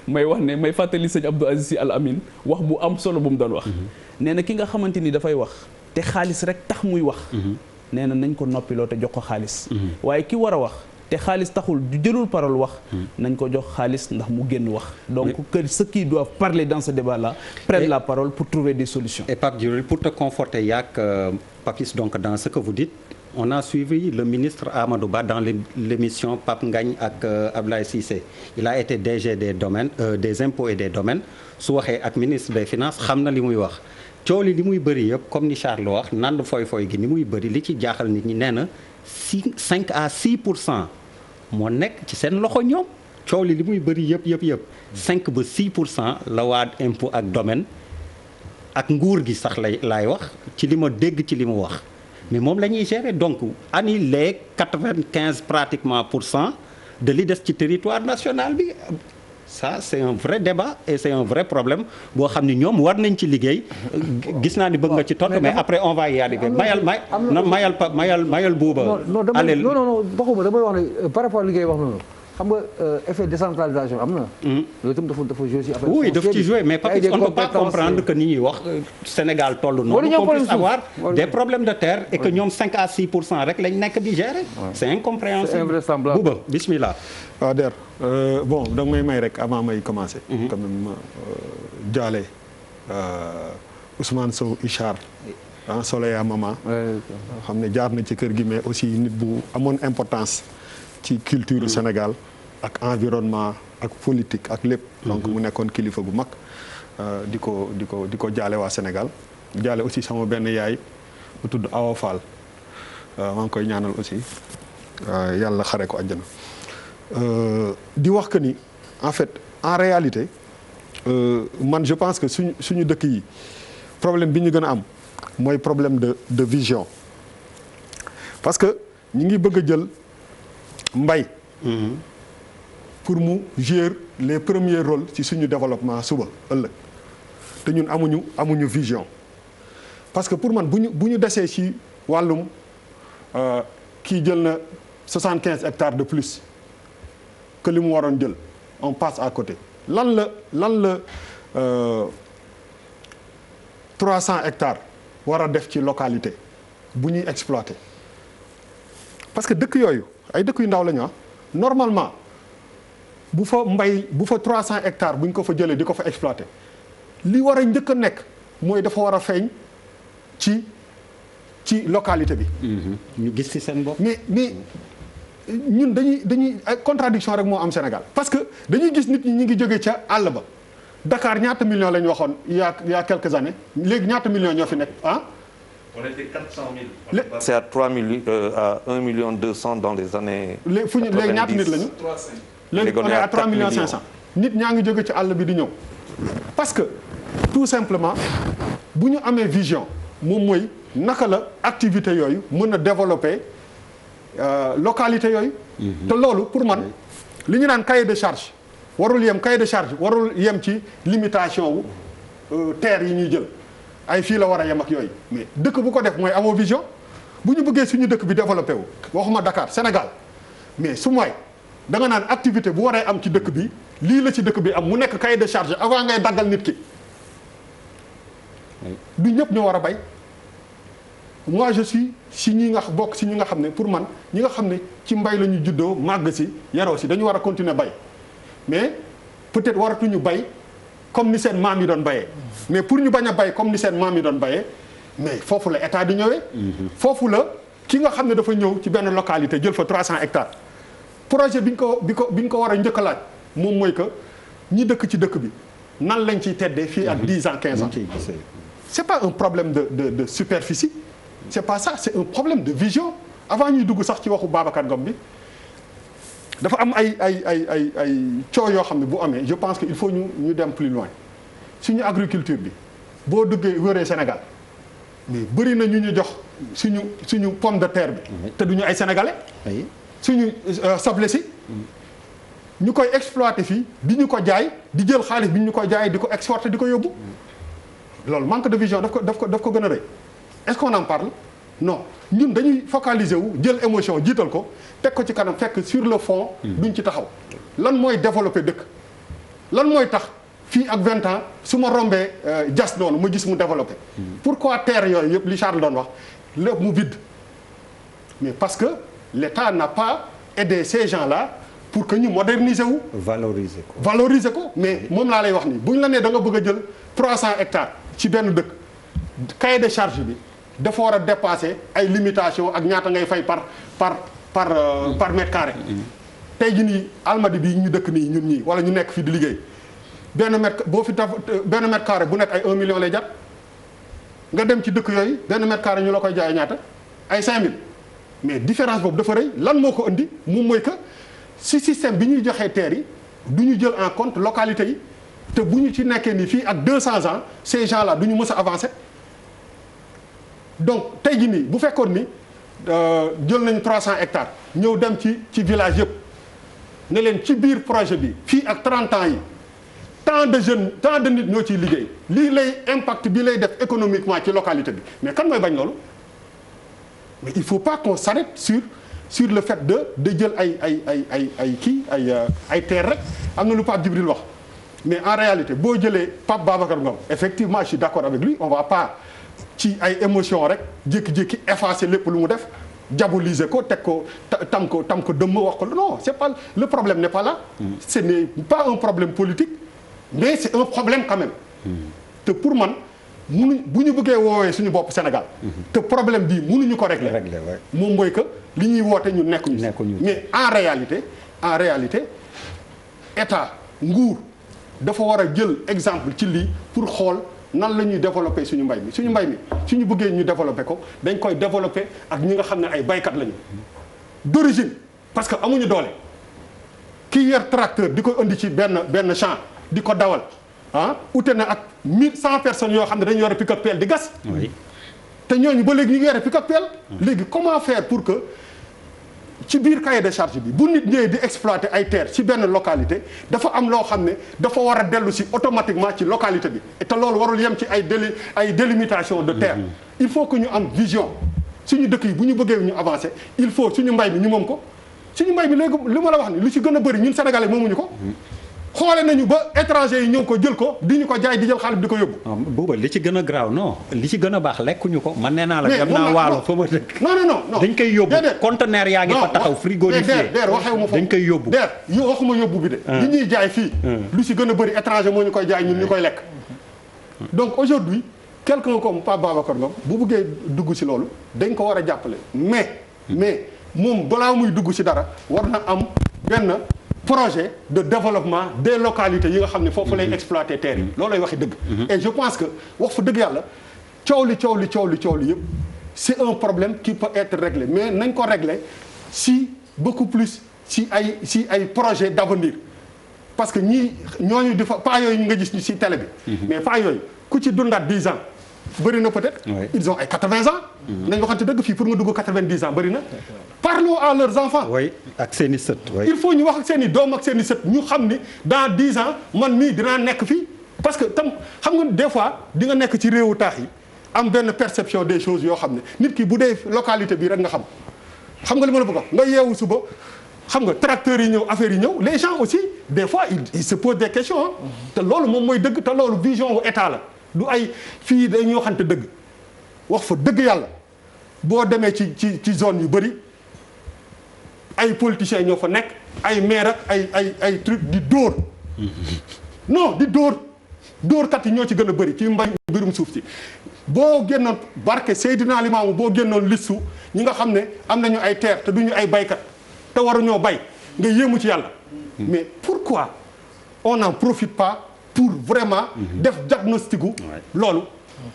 may wax ne may fàttali sëñ Abdou Aziz Sy Al Amin wax bu am solo bu mu doon wax nee na ki nga xamante ni dafay wax te xaalis rek tax muy wax nee na nañ ko noppiloo te jox ko xaalis waaye ki war a wax te xaalis taxul du jëlul parole wax nañ ko jox xaalis ndax mu génn wax donc que ceux qui doivent parler dans ce débat là prennent la parole pour trouver des solutions. Et Pape Djibril, pour te conforter yaak Papis donc dans ce que vous dites on a suivi le ministre Amadou Ba dans l'émission Pape Ngagne ak Abdoulaye Cissé il a été DG des domaines des impôts et des domaines su waxee ak ministre des finances xam na li muy wax coow li muy bëri yëpp comme ni Charles wax nand foy gi ni muy bëri li ci jaaxal nit ñi nee na 5 à 6% moo nekk ci seen loxo ñoom coow li muy bëri yëpp 5 ba 6% la waa impôt ak domaine ak nguur gi sax laay wax ci li ma dégg ci li mu wax mais moom la ñuy gérer donc annuler 95 pratiquement % de li des ci territoire national bi ça c'est un vrai débat et c'est un vrai problème boo xam ni ñoom war nañ ci liggéey gis naa ni bëgg nga ci tontu mais après on va y arriver mayal buuba non waxuma damay wax ne par rapport liggéey wax noonu xam nga effet décentralisation am na loolu itam dafa jouer ci affaire oui daf ci jouer mais parce qu'on ne peut pas comprendre que ni ñuy wax Sénégal toll noonu qu'on puisse avoir des problèmes de terre et que ñoom 5 à 6% rek lañ nekk di gérer c'est incompréhensible buuba bismillah waaw Der bon danga may rek avant may commencer quand même jaale Ousmane Sow Ichar Soleya Mama xam ne jaar na ci kër gi mais aussi nit bu amoon importance ci culture Sénégal ak environnement ak politique ak lépp. donc mu nekkoon kilifa gu mag di ko jaale waa Sénégal jaale aussi sama benn yaay bu tudd Awa Fall maa ngi koy ñaanal aussi yàlla xare ko àjjana di wax que ni en fait en réalité man je pense que suñu dëkk yi problème bi ñu gën a am mooy problème de vision parce que ñu ngi bëgg a jël mbay pour mu jouer les premiers rôles ci suñu développement suba ëllëg te ñun amuñu vision parce que pour man bu ñu desee ci wàllum kii jël na 75 hectares de plus que li mu waroon jël on passe à côté lan la 300 hectares war a def ci localité bu ñuy exploiter parce que dëkk yooyu ay dëkk yu ndaw la ñu normalement bu fa 300 hectares bu ñu ko fa jëlee di ko fa exploiter li war a njëkk a nekk mooy dafa war a feeñ ci localité bi. ñu gis ci seen bopp. mais ñun dañuy ay contradiction rek moo am Sénégal parce que dañuy gis nit ñi ñu ngi jógee ca àll ba Dakar ñaata millions la ñu waxoon il y a quelques années léegi ñaata millions ñoo fi nekk ah. On était 400 000. C'est à 3 millions, à 1 million 200 dans les années. léegi ñaata nit lañu. 3,5. léegi on est à 3 millions 500. nit ñaa ngi jóge ci àll bi di ñëw. parce que tout simplement bu ñu amee vision moom mooy naka la activité yooyu mën a développer localité yooyu. te loolu pour man li ñu naan cahier de charge warul yem ci limitation wu terre yi ñuy jël. ay fii la war a yem ak yooyu mais dëkk bu ko def mooy amoo vision bu ñu bëggee suñu dëkk bi développé wu waxuma Dakar Sénégal mais su mooy da nga naan activité bu waree am ci dëkk bi lii la ci dëkk bi am mu nekk cahier de charge avant ngay daggal nit ki du ñëpp ñoo war a bay moi je suis si ñi nga bokk si ñi nga xam ne pour man ñi nga xam ne ci mbay la ñu juddoo màgg si yaroo si dañu war a continuer bay mais peut-être waratuñu bay comme ni seen maam yi doon bayee mais pour ñu bañ a bay comme ni seen maam yi doon bayee mais foofu la état di ñëwee. foofu la ki nga xam ne dafa ñëw ci benn localité jël fa 300 hectares projet bi ñu ko war a njëkk a laaj moom mooy que ñi dëkk ci dëkk bi nan lañ ciy teddee fii ak 10 ans 15 ans. c'est pas un problème de superficie c'est pas ça c'est un problème de vision avant ñuy dugg sax ci waxu Babacar Ngom bi. dafa am ay coow yoo xam ne bu amee je pense que il faut ñu dem plus loin suñu agriculture bi boo duggee wëree Sénégal mais bëri na ñu jox suñu pomme de terre bi te duñu ay sénégalais suñu soble si ñu koy exploiter fii di ñu ko jaay di jël xaalis bi ñu ko jaay di ko exporter di ko yóbbu loolu manque de vision daf ko gën a rëy est-ce qu'on en parle non ñun dañuy focaliser wu jël émotion jiital ko teg ko ci kanam fekk sur le fond duñ ci taxaw lan mooy développer dëkk lan mooy tax fii ak 20 ans su ma rombee jas noonu ma gis mu développer pourquoi terre yooyu yëpp li Charles doon wax lépp mu vide mais parce que l'État n'a pas aidé ces gens-là pour que ñu moderniser wu valoriser ko mais moom laa lay wax nii bu ñu la nee da nga bëgg a jël 300 hectares ci benn dëkk cahier de charge bi dafa war a dépasser ay limitations ak ñaata ngay fay par mètre carré. tey jii nii Almadies bii ñu dëkk nii ñun ñii wala ñu nekk fii di liggéey benn mètre carré bu nekk ay 1 million lay jar nga dem ci dëkk yooyu benn mètre carré ñu la koy jaay ñaata ay 5000 mais différence boobu dafa rëy lan moo ko indi moom mooy que si système bi ñuy joxee terre yi du ñu jël en compte localité yi te bu ñu ci nekkee nii fii ak 200 ans ces gens là du ñu mës a avancer. donc tey jii nii bu fekkoon ni jël nañu 300 hectares ñëw dem ci village yëpp ne leen ci biir projet bi fii ak 30 ans yi tant de jeunes tant de nit ñoo ciy liggéey lii lay impact bi lay def économiquement ci localité bi mais kan mooy bañ loolu mais il faut pas qu'on s'arrête sur le fait de jël ay terre rek am na lu Pape Djibril wax mais en réalité boo jëlee Pape Babacar Ngom effectivement je suis d'accord avec lui on va pas ci ay émotion rek jékki-jékki effacer lépp lu mu def diaboliser ko teg ko tam ko dëmm wax ko non c'est pas le problème n'est pas là ce n'est pas un problème politique mais c'est un problème quand même te pour man bu ñu bëggee woowee suñu bopp Sénégal te problème bii mënuñu ko régler moom mooy que li ñuy woote ñu nekkuñu mais en réalité état nguur dafa war a jël exemple ci lii pour xool nan la ñuy développer suñu mbay mi suñu bëggee ñu développer ko dañ koy développer ak ñi nga xam ne ay baykat lañu d'origine parce que amuñu doole ki yer tracteur di ko indi ci benn champ di ko dawal ute na ak 1100 personnes yoo xam ne dañu yore pick-up pelle di gas. te ñooñu ba léegi ñu ngi yore pick-up pelle. léegi comment faire pour que ci biir cahier de charge bi bu nit ñëwee di exploiter ay terres ci benn localité dafa am loo xam ne dafa war a dellu si automatiquement ci localité bi te loolu warul yem ci ay délimitation de terre. il faut que ñu am vision suñu dëkk yi bu ñu bëggee ñu avancer il faut suñu mbay mi ñu moom ko suñu mbay mi léegi li ma la wax ni lu ci gën a bëri ñun sénégalais moomuñu ko. xoole nañu ba étranger yi ñëw ko jël ko di ñu ko jaay di jël xaalis di ko yóbbu. buuba li ci gën a graaw non li ci gën a baax lekkuñu ko man nee naa la dem naa waalo fa ma dëkk. non dañ koy yóbbu conteneur yaa ngi fa taxaw frigorifié der waxewu ma foofu dañ koy yóbbu waxuma yóbbu bi de li ñuy jaay fii lu ci gën a bëri étranger moo ñu koy jaay ñun ñu koy lekk donc aujourd'hui quelqu'un comme Pape Babacar Ngom bu bëggee dugg ci loolu dañ ko war a jàppale mais moom balaa muy dugg ci dara war na am benn projet de développement des localités yi nga xam ne foofu lay exploiter terre yi loolu lay waxi dëgg et je pense que wax fa dëgg yàlla coow li yëpp c'est un problème qui peut être réglé mais nañ ko régler si beaucoup plus si ay projet d'avenir parce que ñooñu di fa pas yooyu ñu nga gis ñu si télé bi mais pas yooyu ku ci dundaat 10 ans bëri na peut-être ils ont ay 80 ans nañ waxante dëgg fii pour nga dugg 90 ans bëri na parlons à leurs enfants oui ak seen i sët il faut ñu wax ak seen i doom ak seen i sët ñu xam ni dans 10 ans man mii dinaa nekk fii parce que tam xam nga des fois di nga nekk ci réewu taax yi am benn perception des choses yoo xam ne nit ki bu dee localité bi rek nga xam nga li ma la bëgg nga yeewu suba xam nga tracteurs yi ñëw affaires yi ñëw les gens aussi des fois ils se posent des questions te loolu moom mooy dëgg te loolu vision wu état la du ay fii dañuy waxante dëgg wax fa dëgg yàlla boo demee ci zone yu bëri ay politiciens ñoo fa nekk ay maire ak ay truc di dóor non di dóorkat yi ñoo ci gën a bëri ci mbirum suuf si boo génnoon barke Seydina Limaamu boo génnoon listu ñi nga xam ne am nañu ay terre te duñu ay baykat te waruñoo bay nga yéemu ci yàlla mais pourquoi on n'en profite pas pour vraiment def diagnostic gu loolu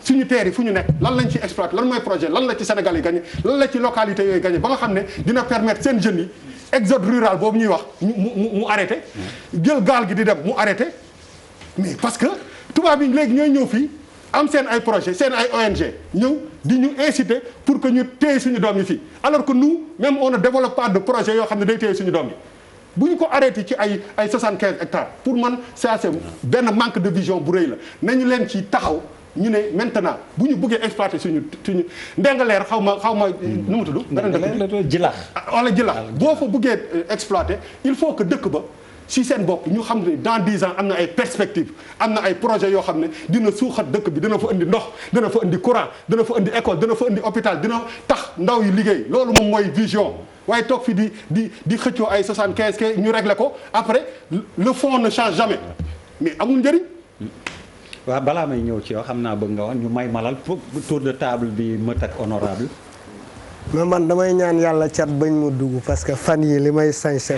suñu terre yi fu ñu nekk lan lañ ci exploité lan mooy projet lan la ci Sénégal yi gagné lan la ci localité yooyu gagné ba nga xam ne dina permettre seen jeunes yi exode rural boobu ñuy wax mu arrêté jël gaal gi di dem mu arrêté mais parce que tubaab yi léegi ñooy ñëw fii am seen ay projet seen ay ONG ñëw di ñu inciter pour que ñu téye suñu doom yi fii alors que nous même on ne développe pas de projet yoo xam ne day téye suñu doom yi bu ñu ko arrêté ci ay 75 hectares pour man c'est benn manque de vision bu rëy la nañu leen ci taxaw ñu ne maintenant bu ñu bëggee exploiter suñu ndengaleer xaw ma nu mu tudd. beneen dëkk jilax wala jilax boo fa bëggee exploiter il faut que dëkk ba si seen bopp ñu xam ne dans 10 ans am na ay perspectives am na ay projets yoo xam ne dina suuxat dëkk bi dina fa indi ndox dina fa indi courant dina fa indi école dina fa indi hôpital dina tax ndaw yi liggéey loolu moom mooy vision waaye toog fi di xëccoo ay 75 ke ñu régler ko après le fond ne change jamais mais amul njëriñ. waaw balaa may ñëw ci yow xam naa bëgg nga wax ñu may malal tour de table bi mët ak honorable mais man damay ñaan yàlla cat bañ mu dugg parce que fan yi li may sañse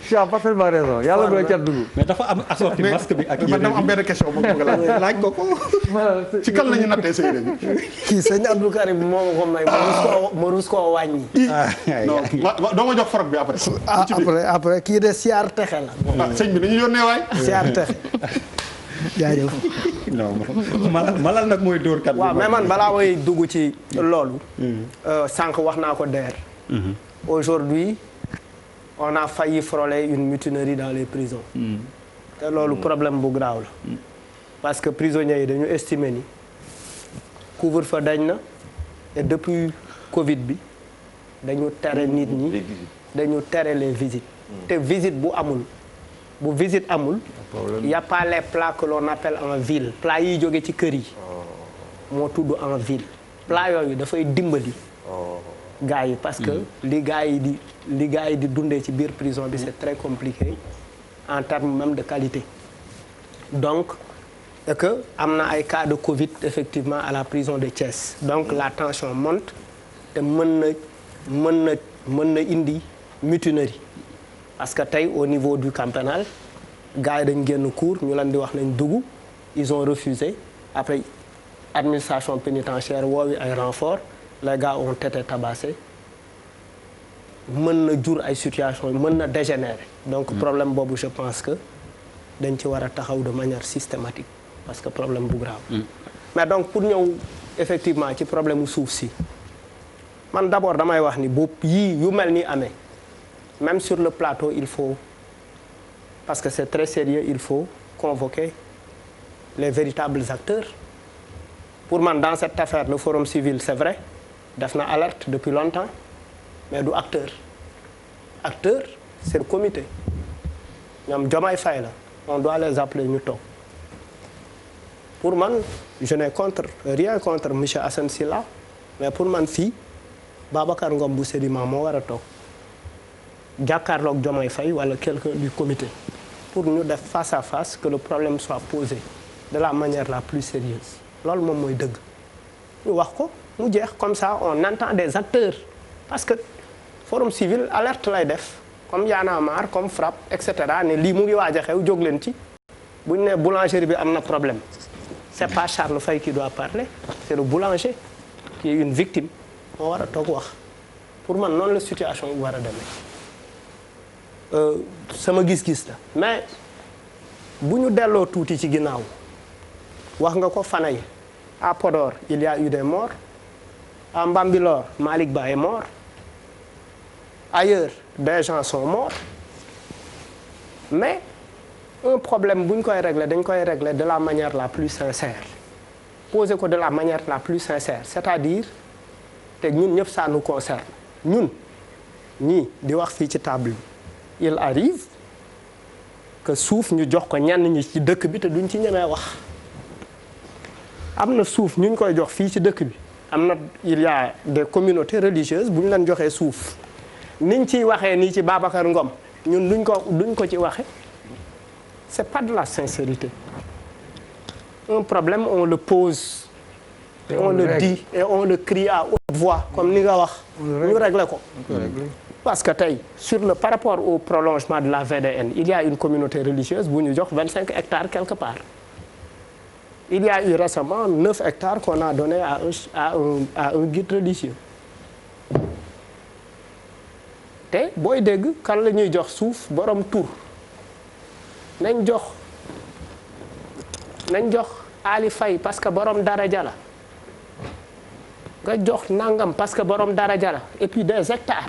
tu as parfaitement raison yàlla bu la cat dugg mais dafa am assorti masque bi ak man dama am benn question moom bëgg laaj ko ci kan la ñu nattee sa yére bi kii sëñ Abdou Karim moo ma ko may ma rus koo wàññi non doo ma jox forog bi après kii de siyaar texe la sëñ bi nañu yónnee waay siyaar texe jaajëf non malal nag mooy dóorkat bi waaw mais man balaa may dugg ci loolu sànq wax naa ko der aujourd'hui on a failli frôler une mutinerie dans les prisons te loolu problème bu grave la parce que prisonniers yi dañu estimer ni couvre-feu dañ na et depuis Covid bi dañu tere nit ñi dañu tere les visites te visite bu visite amul y a pas les plats que l'on appelle en ville plats yi jóge ci kër yi moo tudd en ville plats yooyu dafay dimbali gars yi parce que li gars yi di dundee ci biir prison bi c'est très compliqué en termes même de qualité donc et que am na ay cas de Covid effectivement à la prison de Thiès donc la tension monte te mën na indi mutinerie parce que tey au niveau du camp pénal gars yi dañ génn cour ñu leen di wax nañ dugg ils ont refusé après administration pénitentiaire woowi ay renfort les gars ont été tabassés mën na jur ay situation mën na dégénérer donc problème boobu je pense que dañ ci war a taxaw de manière systématique parce que problème bu grave mais donc pour ñëw effectivement ci problème mu suuf si man d'abord damay wax ni bu yii yu mel ni amee même sur le plateau il faut parce que c'est très sérieux il faut convoquer les véritables acteurs pour man dans cette affaire le forum civil c'est vrai def na alerte depuis longtemps mais du acteur c'est le comité ñoom Diomaye Faye la on doit les appeler ñu toog pour man je n'ai rien contre monsieur Assane Sylla mais pour man fii Babacar Ngom bu Sedima moo war a toog jàkkaarloog Diomaye Faye wala quelqu'un du comité pour ñu def face à face que le problème soit posé de la manière la plus sérieuse loolu moom mooy dëgg ñu wax ko mu jeex comme ça on entend des acteurs parce que forum civil alerte lay def comme Y'en a marre comme FRAPP et cetera ne lii mu ngi waaj a xew jóg leen ci bu ñu ne boulangerie bi am na problème c'est pas Charles Faye qui doit parler c'est le boulanger qui est une victime moo war a toog wax pour man noonu la situation bi war a demee sama gis-gis la mais bu ñu delloo tuuti ci ginnaaw wax nga ko Fanaye à Podor il y a eu des morts à Mbambilor Malick Ba est mort ailleurs des gens sont morts mais un problème bu ñu koy régler dañ koy régler de la manière la plus sincère poser ko de la manière la plus sincère c'est-à-dire te ñun ñëpp ça nous concerne ñun ñii di wax fii ci table bi il arrive que suuf ñu jox ko ñenn ñi ci dëkk bi te duñ ci ñemee wax am na suuf ñu koy jox fii ci dëkk bi am na il y a des communautés religieuses bu ñu leen joxee suuf niñ ciy waxee nii ci Babacar Ngom ñun duñ ko ci waxe c'est pas de la sincérité un problème on le pose et on le dit et on le crie à haute voix comme ni nga wax ñu régler ko parce que tey par rapport au prolongement de la VDN il y a une communauté religieuse bu ñu jox 25 hectares quelque part il y a eu récemment 9 hectares qu'on a donné à un guide religieux te booy dégg kan la ñuy jox suuf borom tur nañ jox Ali Faye parce que borom daraja la nga jox nangam parce que borom daraja la et puis des hectares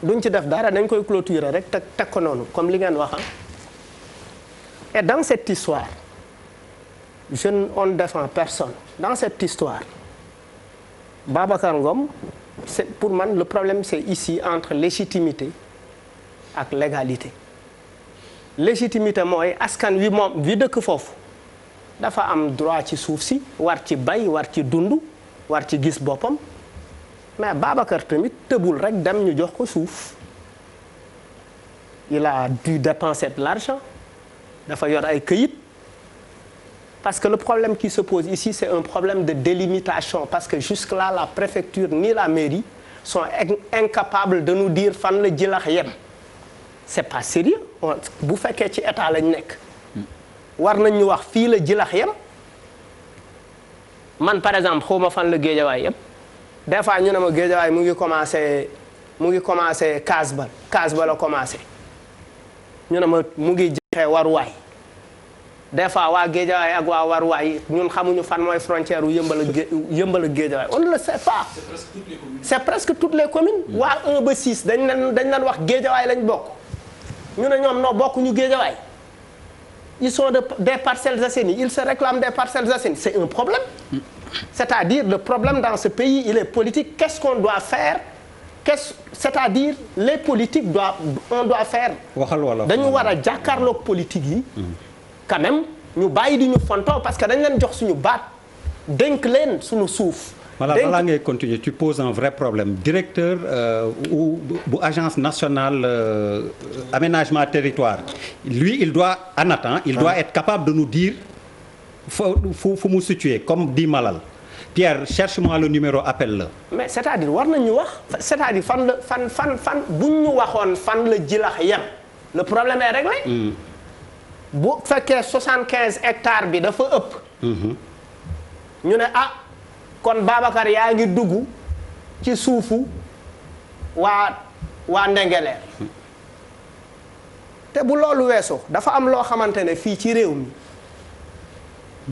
duñ ci def dara dañ koy clôturer rek teg ko noonu comme li ngeen wax et dans cette histoire on ne défend personne dans cette histoire Babacar Ngom pour man le problème c'est ici entre légitimité ak légalité légitimité mooy askan wi moom wi dëkk foofu dafa am droit ci suuf si war ci bay war ci dund war ci gis boppam mais Babacar tamit tëbul rek dem ñu jox ko suuf il a dû dépenser de l'argent dafa yor ay këyit parce que le problème qui se pose ici c'est un problème de délimitation parce que jusque-là la préfecture ni la mairie sont incapables de nous dire fan la Djilakh yem c'est pas sérieux bu fekkee ci état lañ nekk war nañ ñu wax fii la Djilakh yem man par exemple xawma fan la Guédiawaye yem des fois ñu ne ma Guédiawaye mu ngi commencé Kaas ba la commencé ñu ne ma mu ngi jeexee Waruwaay des fois waa Guédiawaye ak waa Waruwaay ñun xamuñu fan mooy frontière u Yëmbal ak Guédiawaye on ne le sait pas c'est presque toutes les communes waa 1 ba 6 dañ leen wax Guédiawaye lañ bokk ñu ne ñoom noo bokk ñu Guédiawaye ils sont des Parcelles Assainies ils se réclament des Parcelles Assainies c'est un problème c'est-à-dire le problème dans ce pays il est politique qu'est-ce qu'on doit faire c'est-à-dire les politiques on doit faire dañu war a jàkkaarloog politique yi quand même ñu bàyyi di ñu fontoo parce que dañ leen jox suñu baat dénk leen suñu suuf voilà balaa ngay continuer tu poses un vrai problème directeur bu agence nationale aménagement territoire lui il doit être capable de nous dire fu mu situé comme dit Malal Pierre cherche-moi le numéro appel la. mais c'est-à-dire war nañu wax c'est-à-dire fan buñ ñu waxoon fan la Djilakh yem le problème est réglé. bu fekkee 75 hectares bi dafa ëpp. ñu ne kon Babacar yaa ngi dugg ci suufu waa Ndengeleer te bu loolu weesoo dafa am loo xamante ne fii ci réew mi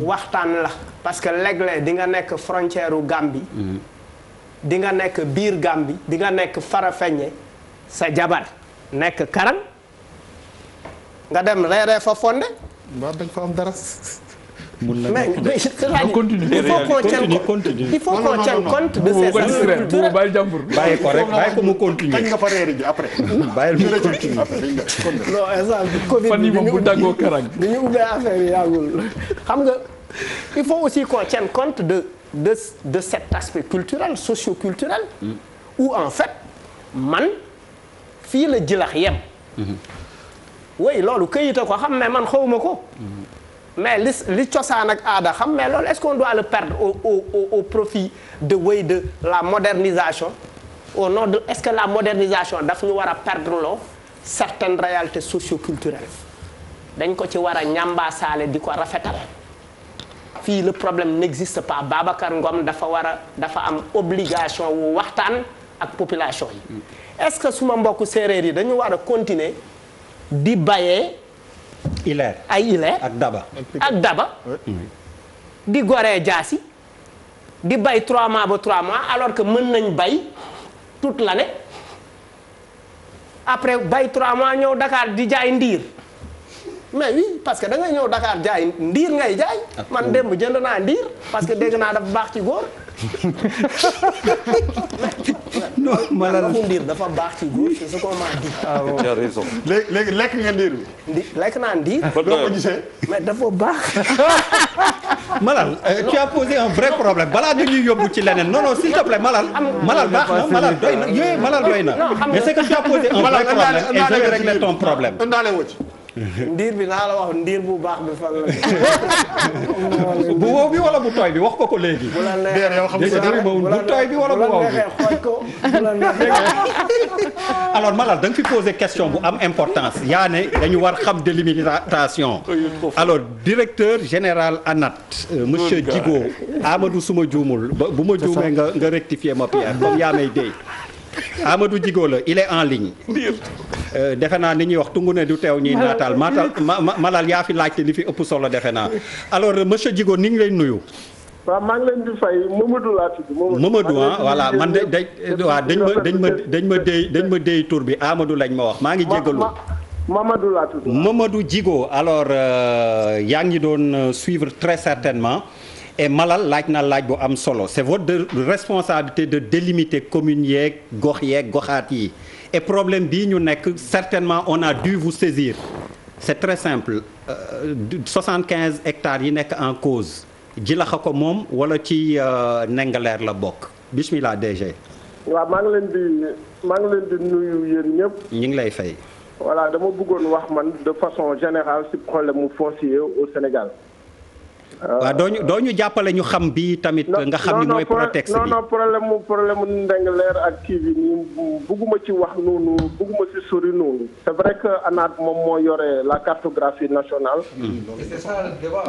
waxtaan la parce que léeg-léeg di nga nekk frontière u Gambie di nga nekk biir Gambie di nga nekk Farafenni sa jabar nekk Karang nga dem reeree fa fonde mbaa da nga fa am dara. mun na mais il faut qu'on tienne compte de ces aspects culturels. bàyyi ko rek bàyyi ko mu continuer. kañ nga fa reeri ji après. bàyyi mu continuer. non exemple Covid bi moom bu daggoo Karang. bi ñu ubbee affaire yi yàggul xam nga il faut aussi qu'on tienne compte de cet aspect culturel socio-culturel où en fait man fii la Djilakh yem. oui loolu këyita ko xam mais man xawma ko. mais li cosaan ak aada xam mais loolu est-ce qu'on doit le perdre au profit de la modernisation au nom de est-ce que la modernisation daf ñu war a perdre loo certaines réalités socio-culturelles dañ ko ci war a ñambaasaale di ko rafetal fii le problème n'existe pas Babacar Ngom dafa am obligation wu waxtaan ak population yi est-ce que suma mbokku séeréer yi dañu war a continuer di bayee ileer ak daba di goree jaasi di bay 3 mois ba 3 mois alors que mën nañ bay toute l'année après bay 3 mois ñëw Dakar di jaay ndiir mais oui parce que da ngay ñëw Dakar jaay ndiir ngay jaay man démb jënd naa ndiir parce que dégg naa dafa baax ci góor non Malal ndiir dafa baax ci góor c'est ce qu'on m'a dit. Ah bon. Tu as raison. léegi lekk nga ndiir bi. lekk naa ndiir. doo ko gisee. mais dafa baax. Malal tu as posé un vrai problème balaa nga ñuy yóbbu ci leneen non non s'il te plaît Malal. Malal baax na Malal doy na yee Malal doy na. mais c'est que tu as posé un vrai problème et je vais régler ton problème. ndiir bi naa la wax ndiir bu baax bi fan la. bu wow bi wala bu tooy bi wax ko léegi. bu la neexee bu tooy bi wala bu wow bi. xooj ko bu la neexee. alors Malal da nga fi poser question bu am importance yaa ne dañu war xam délimitation. alors directeur général ANAT. monsieur Djigo Amadou suma juumul bu ma juumee nga rectifier ma Pierre comme yaa may dey. Amadou Djigo la il est en ligne. defe naa ni ñuy wax tungu ne du teew ñuy naataal Malal yaa fi laajte li fi ëpp solo defe naa alors monsieur Djigo ni ngi lay nuyu. waaw maa ngi leen di fay Mamadou laa tudd. Mamadou voilà man dañ ma déy tur bi Amadou lañ ma wax maa ngi jégalu. Mamadou laa tudd. Mamadou Djigo alors yaa ngi doon suivre très certainement. et Malal laaj na laaj bu am solo c'est votre responsabilité de délimiter communes yeeg gox yeeg goxaat yi et problème bii ñu nekk certainement on a dû vous saisir c'est très simple 75 hectares yi nekk en cause Djilakh ko moom wala ci Ndingler la bokk bismillah DG. waaw maa ngi leen di nuyu yéen ñëpp. ñu ngi lay fay. voilà dama bëggoon wax man de façon générale ci problème mu foncier au Sénégal. waaw doo ñu jàppale ñu xam bi tamit nga xam ni mooy prétexte bi non problème mu Ndingler ak kii bi nii bugguma ci wax noonu bugguma ci sori noonu c'est vrai que ANAT moom moo yore la cartographie nationale. c'est ça le débat.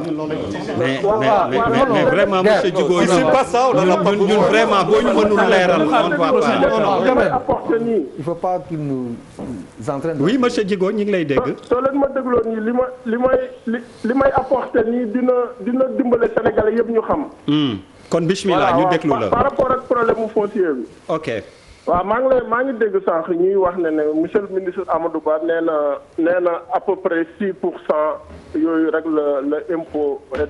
mais vraiment monsieur Djigo c'est pas ça ñun vraiment boo ñu mënul leeral on va pas. il faut pas qu'il nous entraîne. oui monsieur Djigo ñu ngi lay dégg. soo leen ma dégloo nii li may apporter nii dina dimbale Sénégalais yëpp ñu xam. kon bismillah ñu déglu la par rapport ak problème mu foncier bi. ok. waaw maa ngi dégg sànq ñuy wax ne monsieur le ministre Amadou Ba nee na à peu près 6% yooyu rek la impôt le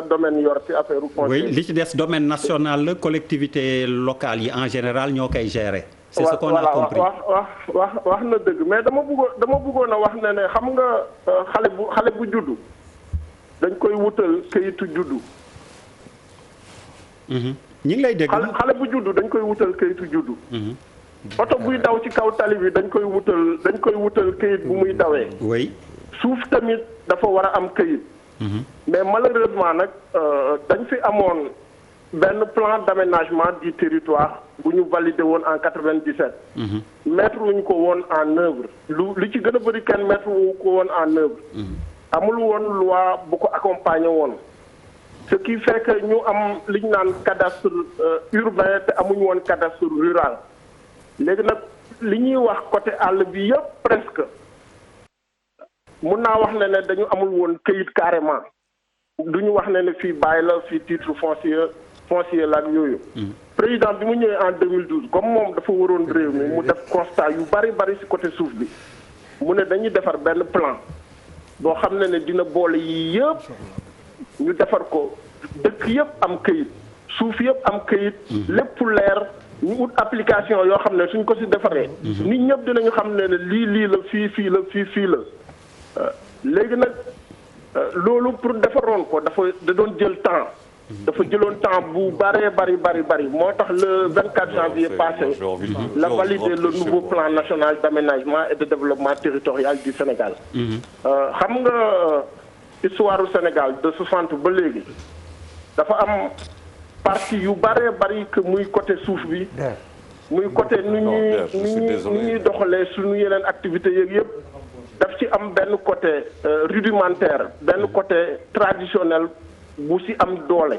domaine yor ci affaire foncier. oui li ci des domaine national la collectivité locale yi en général ñoo koy gérer. c'est ce qu'on a compris wax na dëgg mais dama bëggoon a wax ne xam nga xale bu juddu. dañ koy wutal kayitu juddu. ñu ngi lay dégg. xale bu juddu dañ koy wutal kayitu juddu. oto buy daw ci kaw tali bi dañ koy wutal kayit bu muy dawee. oui. suuf tamit dafa war a am kayit. mais malheureusement nag dañ fi amoon benn plan d'aménagement du territoire bu ñu validé woon en 97. mettre wuñ ko woon en œuvre lu ci gën a bëri kenn mettre wu ko woon en œuvre. amul woon loi bu ko accompagner woon. ce qui fait que ñu am li ñu naan cadastre urbain te amuñu woon cadastre rural léegi nag li ñuy wax côté àll bi yëpp presque mun naa wax ne dañu amul woon këyit carrément duñu wax ne fii bàyyi la fii titre foncier la ak yooyu. président bi mu ñëwee en 2012 comme moom dafa waroon réew mi mu def constat yu bari ci côté suuf bi mu ne dañuy defar benn plan boo xam ne dina boole yii yëpp ñu defar ko dëkk yëpp am këyit suuf yëpp am këyit lépp leer ñu ut application yoo xam ne suñ ko ci defaree nit ñëpp dinañu xam ne lii la fii la fii la léegi nag loolu pour defaroon ko da doon jël temps dafa jëloon temps bu bari moo tax le 24 janvier passé la validé le nouveau plan national d'aménagement et de développement territorial du Sénégal. xam nga histoire du Sénégal de 60 ba léegi dafa am partie yu bari que muy côté suuf bi muy côté nu ñuy doxalee suñu yeneen activités yeeg yëpp daf ci am benn côté rudimentaire benn côté traditionnel bu ci am doole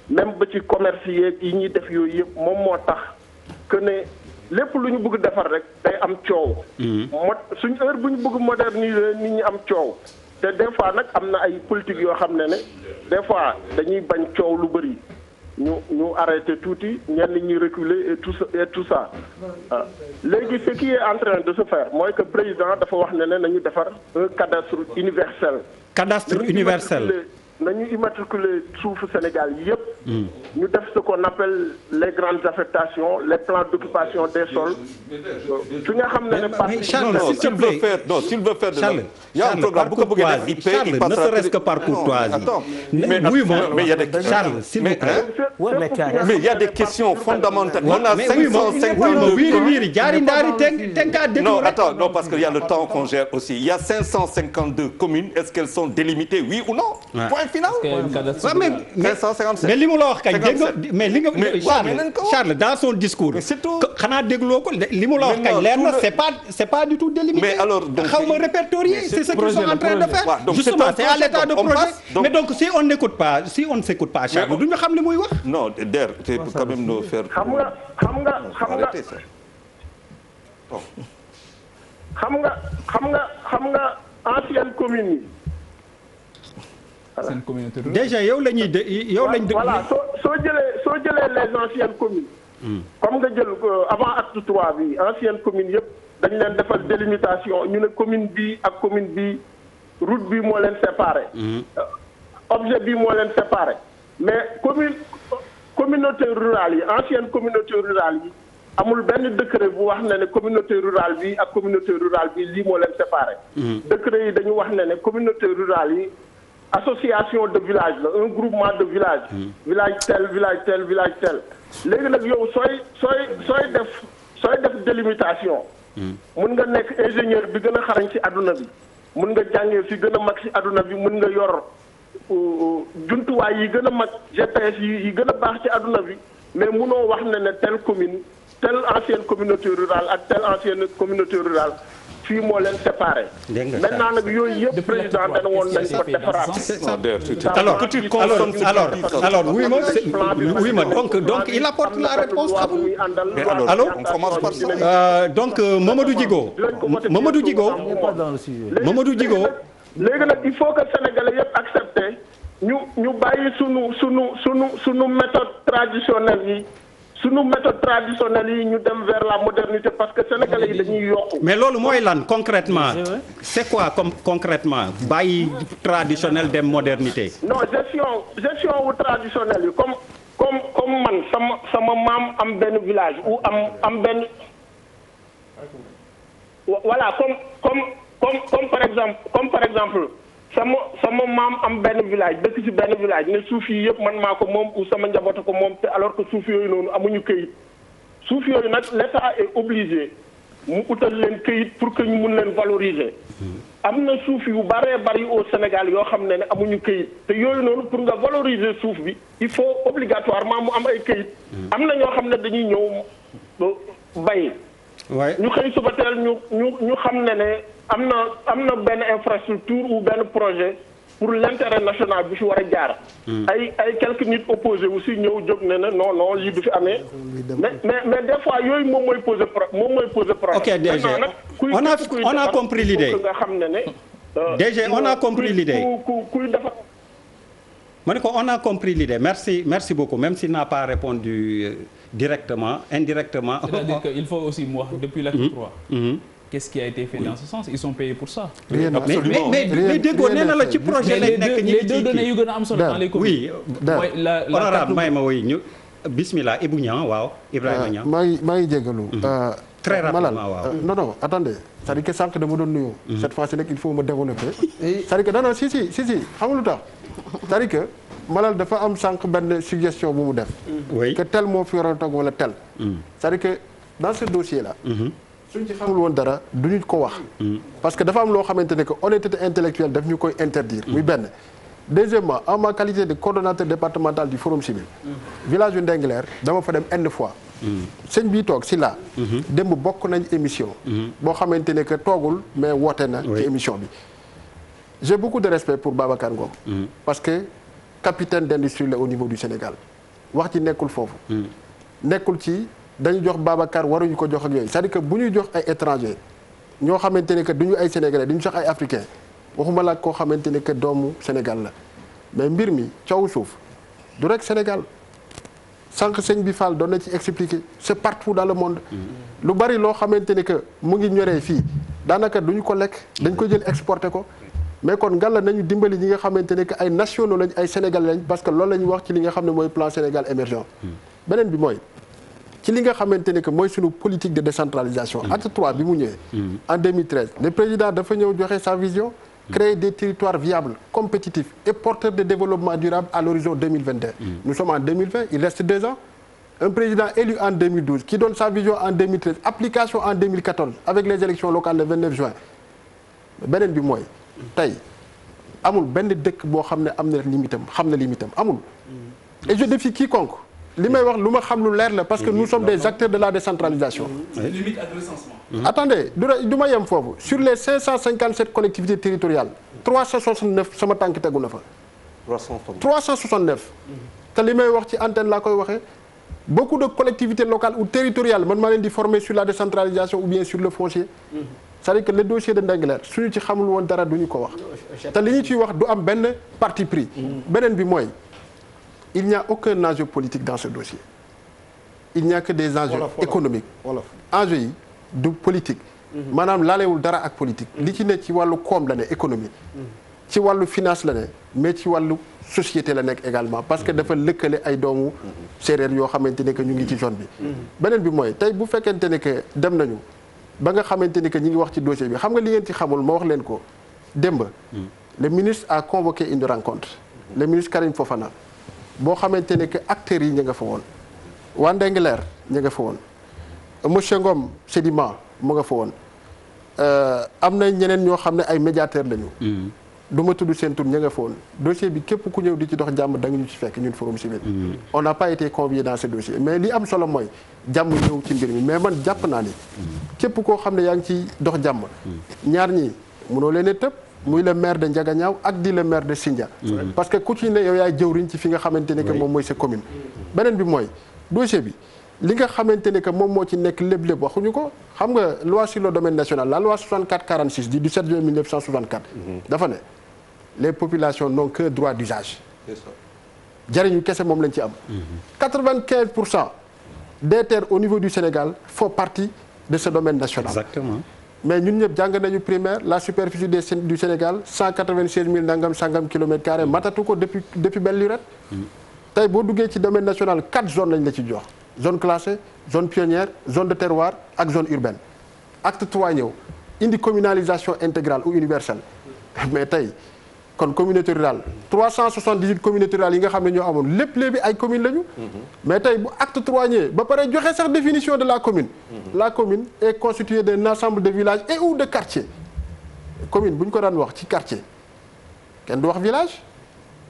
même ba ci commerce yeeg yi ñuy def yooyu yëpp moom moo tax que ne lépp lu ñu bëgg defar rek day am coow suñ heure bu ñu bëgg moderniser nit ñi am coow te des fois nag am na ay politique yoo xam ne des fois dañuy bañ coow lu bëri ñu arrêté tuuti ñenn ñi reculer et tout ça léegi ce qui est en train de se faire mooy que président dafa wax ne nañu defar un cadastre universel. cadastre universel. nañu immatriculer suufu Sénégal yëpp. ñu def ce qu'on appelle les grandes affectations les plans d'occupation des sols. fi nga xam ne mais Charles s'il veut faire Charles il y a un programme bu ko bëggee def IP il ne serait-ce que par courtoisie. mais il y a des Charles s'il vous plaît. mais il y a des questions fondamentales. on a 552 jaari ndaari tenka déglu non attends non parce que il y a le temps qu'on gère aussi il y a 552 communes est-ce qu'elles sont délimitées oui ou non. final. mais li mu la wax kañ dégg nga mais li nga Charles dans son discours xanaa dégloo ko li mu la wax kañ leer na c'est pas du tout délimité. mais alors xaw ma répertorier c'est ce qu'ils sont en train de faire justement c'est à l'état de projet mais donc si on n'écoute pas Charles duñu xam li muy wax. non Der tu peux quand même nous faire. xam nga ancienne commune yi. seen communauté déjà yow la ñuy voilà soo jëlee les anciennes communes. comme nga jël avant acte 3 bi anciennes communes yëpp dañ leen defal délimitation ñu ne commune bi ak commune bi route bi moo leen séparé. objet bi moo leen séparé mais communauté rurale yi ancienne communauté rurale yi amul benn décret bu wax ne communauté rurale bi ak communauté rurale bi lii moo leen séparé. décret yi dañu wax ne communauté rurale yi. association de village la un groupement de village. village tel léegi nag yow sooy def délimitation. mun nga nekk ingénieur bi gën a xarañ ci àdduna bi mun nga jàngee fi gën a mag ci àdduna bi mun nga yor jumtuwaay yi gën a mag GPS yi gën a baax ci àdduna bi mais munoo wax ne telle commune telle ancienne communauté rurale ak telle ancienne communauté rurale. fii moo leen séparé. maintenant nag yooyu yëpp président dana woon nañ ko defaraat. alors oui ma donc il apporte la réponse xamul. alors on commence par ça. donc Mamadou Djigo. léegi nag il faut que sénégalais yëpp accepter ñu bàyyi sunu méthode traditionnelle yi. sunu méthode traditionnelle yi ñu dem vers la modernité parce que sénégalais yi dañuy yokku. mais loolu mooy lan concrètement c'est quoi comme concrètement bàyyi traditionnel dem modernité. non gestion wu traditionnel yi comme man sama maam am benn village ou am benn voilà comme par exemple sama maam am benn village dëkk ci benn village ne suuf yi yëpp man maa ko moom ou sama njaboot ko moom te alors que suuf yooyu noonu amuñu këyit suuf yooyu nag l'État est obligé mu utal leen këyit pour que ñu mun leen valoriser. am na suuf yu bëree bëri au Sénégal yoo xam ne amuñu këyit te yooyu noonu pour nga valoriser suuf bi il faut obligatoirement mu am ay këyit. am na ñoo xam ne dañuy ñëw bay. ñu xëy suba teel ñu xam ne am na benn infrastructure ou benn projet pour l'intérêt national bi fi war a jaar. ay quelques nit opposé aussi ñëw jóg ne non lii du fi amee. mais des fois yooyu moom mooy poser problème. ok DG on a compris l'idée. nga xam ne DG on a compris l'idée. kuy dafa. ma ne ko on a compris l'idée merci beaucoup même s'il n'a pas répondu directement indirectement. c'est-à-dire qu'il faut aussi mu wax depuis l'acte 3. Qu'est-ce qui a été fait dans ce sens? Ils sont payés pour ça. mais déggoo nee na la ci projet lañ nekk les deux données yu gën a am solo dans les communes. oui honorable may ma woy ñu bismillah Ibou Niang waaw Ibrahima Niang. maa ngi jégalu. très rapidement waaw non attendez c'est-à-dire que sànq dama doon nuyoo. cette fois-ci nag il faut me développer. c'est-à-dire que non si xam nga lu tax c'est-à-dire que Malal dafa am sànq benn suggestion bu mu def. que tel moo fi waroon a toog wala tel. c'est-à-dire que dans ce dossier là. suñ ci xamul woon dara duñu ko wax. parce que dafa am loo xamante ne que honnêteté intellectuelle daf ñu koy interdire. muy benn. deuxièmement en ma qualité de coordonnateur départemental du forum civil. village yu Ndingler dama fa dem N fois. sëñ bii toog si la démb bokk nañ émission. boo xamante ne que toogul mais woote na. ci émission bi. j'ai beaucoup de respect pour Babacar Ngom. parce que capitaine d'industrie la au niveau du Sénégal. wax ci nekkul foofu. nekkul ci. dañu jox Babacar waruñu ko jox ak yooyu c'est-à-dire que bu ñuy jox ay étrangers ñoo xamante ne que duñu ay sénégalais duñu jox ay africains waxuma la koo xamante ne que doomu Sénégal la mais mbir mi coow suuf du rek Sénégal sànq sëñ bi Fall doon na ci expliquer c'est partout dans le monde. lu bari loo xamante ne que mu ngi ñoree fii daanaka duñu ko lekk dañ ko jël exporter ko mais kon ngalla nañu dimbali ñi nga xamante ne que ay nationaux lañ ay sénégalais lañ parce que loolu la ñuy wax ci li nga xam ne mooy plan Sénégal émergent. beneen bi mooy. ci li nga xamante ne que mooy suñu politique de décentralisation. acte 3 bi mu ñëwee. en 2013 le président dafa ñëw joxe sa vision. créer des territoires viables compétitifs et porteurs de développement durable à l'horizon 2022. Nous sommes en 2020 il reste 2 ans. un président élu en 2012 qui donne sa vision en 2013 application en 2014 avec les élections locales le 29 juin. beneen bi mooy tey amul benn dëkk boo xam ne am na limitam amul. et je défie quiconque. li may wax lu ma xam lu leer la parce que nous sommes des acteurs de la décentralisation. limite ak recensement. attendez du ma yem foofu sur les 557 collectivités territoriales 369 sama tànk tegu na fa. 369. te li may wax ci antenne laa koy waxee beaucoup de collectivités locales ou territoriales man maa leen di former sur la décentralisation ou bien sur le foncier. c'est-à-dire que le dossier de Ndingler suñu ci xamul woon dara duñu ko wax. te li ñu ciy wax du am benn parti pris. beneen bi mooy. il n'y a aucun enjeu politique dans ce dossier. il n'y a que des enjeux économiques. enjeux yi du politique. maanaam laalewul dara ak politique. li ci ne ci wàllu koom la ne économie. ci wàllu finance la ne mais ci wàllu société la nekk également parce que dafa lëkkale ay doomu séeréer yoo xamante ne que ñu ngi ci zone bi. beneen bi mooy tey bu fekkente ne que dem nañu ba nga xamante ne que ñu ngi wax ci dossier bi xam nga li ngeen ci xamul ma wax leen ko démb. le ministre a convoqué une rencontre. le ministre Karim Fofana. boo xamante ne que acteurs yi ñu nga fa woon waa Ndingler ñu nga fa woon monsieur Ngom Sedima mu nga fa woon am na ñeneen ñoo xam ne ay médiateurs lañu. du ma tudd seen tur ñu nga fa woon dossier bi képp ku ñëw di ci dox jàmm da nga ñu ci fekk ñun forum civil. on n'a pas été conviés dans ce dossier mais li am solo mooy jàmm ñëw ci mbir mi mais man jàpp naa ni képp koo xam ne yaa ngi ciy dox jàmm. ñaar ñi mënoo leen a tëb. muy le maire de Ndiaganiao ak di le maire de Sindia. parce que ku ci ne yow yaay jëwriñ ci fi nga xamante ne que moom mooy sa commune. beneen bi mooy dossier bi li nga xamante ne que moom moo ci nekk lépp waxuñu ko xam nga loi sur le domaine national la loi 64-46 du 17 juin 1964. dafa ne les populations n'ont qu'un droit d'usage. jariñu kese moom lañ ci am. 95% des terres au niveau du Sénégal font partie de ce domaine national. Exactement. mais ñun ñëpp jàng nañu primaire la superficie du Sénégal 196 000 nangam sangam kilomètres carrés matatu ko depuis belle lurette. tey boo duggee ci domaine national 4 zones lañ la ci jox zone classée zone pionnière zone de terroir ak zone urbaine. acte 3 ñëw indi communalisation intégrale ou universelle mais tey kon communauté rurale 378 communautés rurales yi nga xam ne ñoo amoon lépp ay communes lañu. mais tey bu acte 3 ñëwee ba pare joxe sax définition de la commune. la commune est constituée d'un ensemble de villages et ou de quartiers. commune bu ñu ko daan wax ci quartier kenn du wax village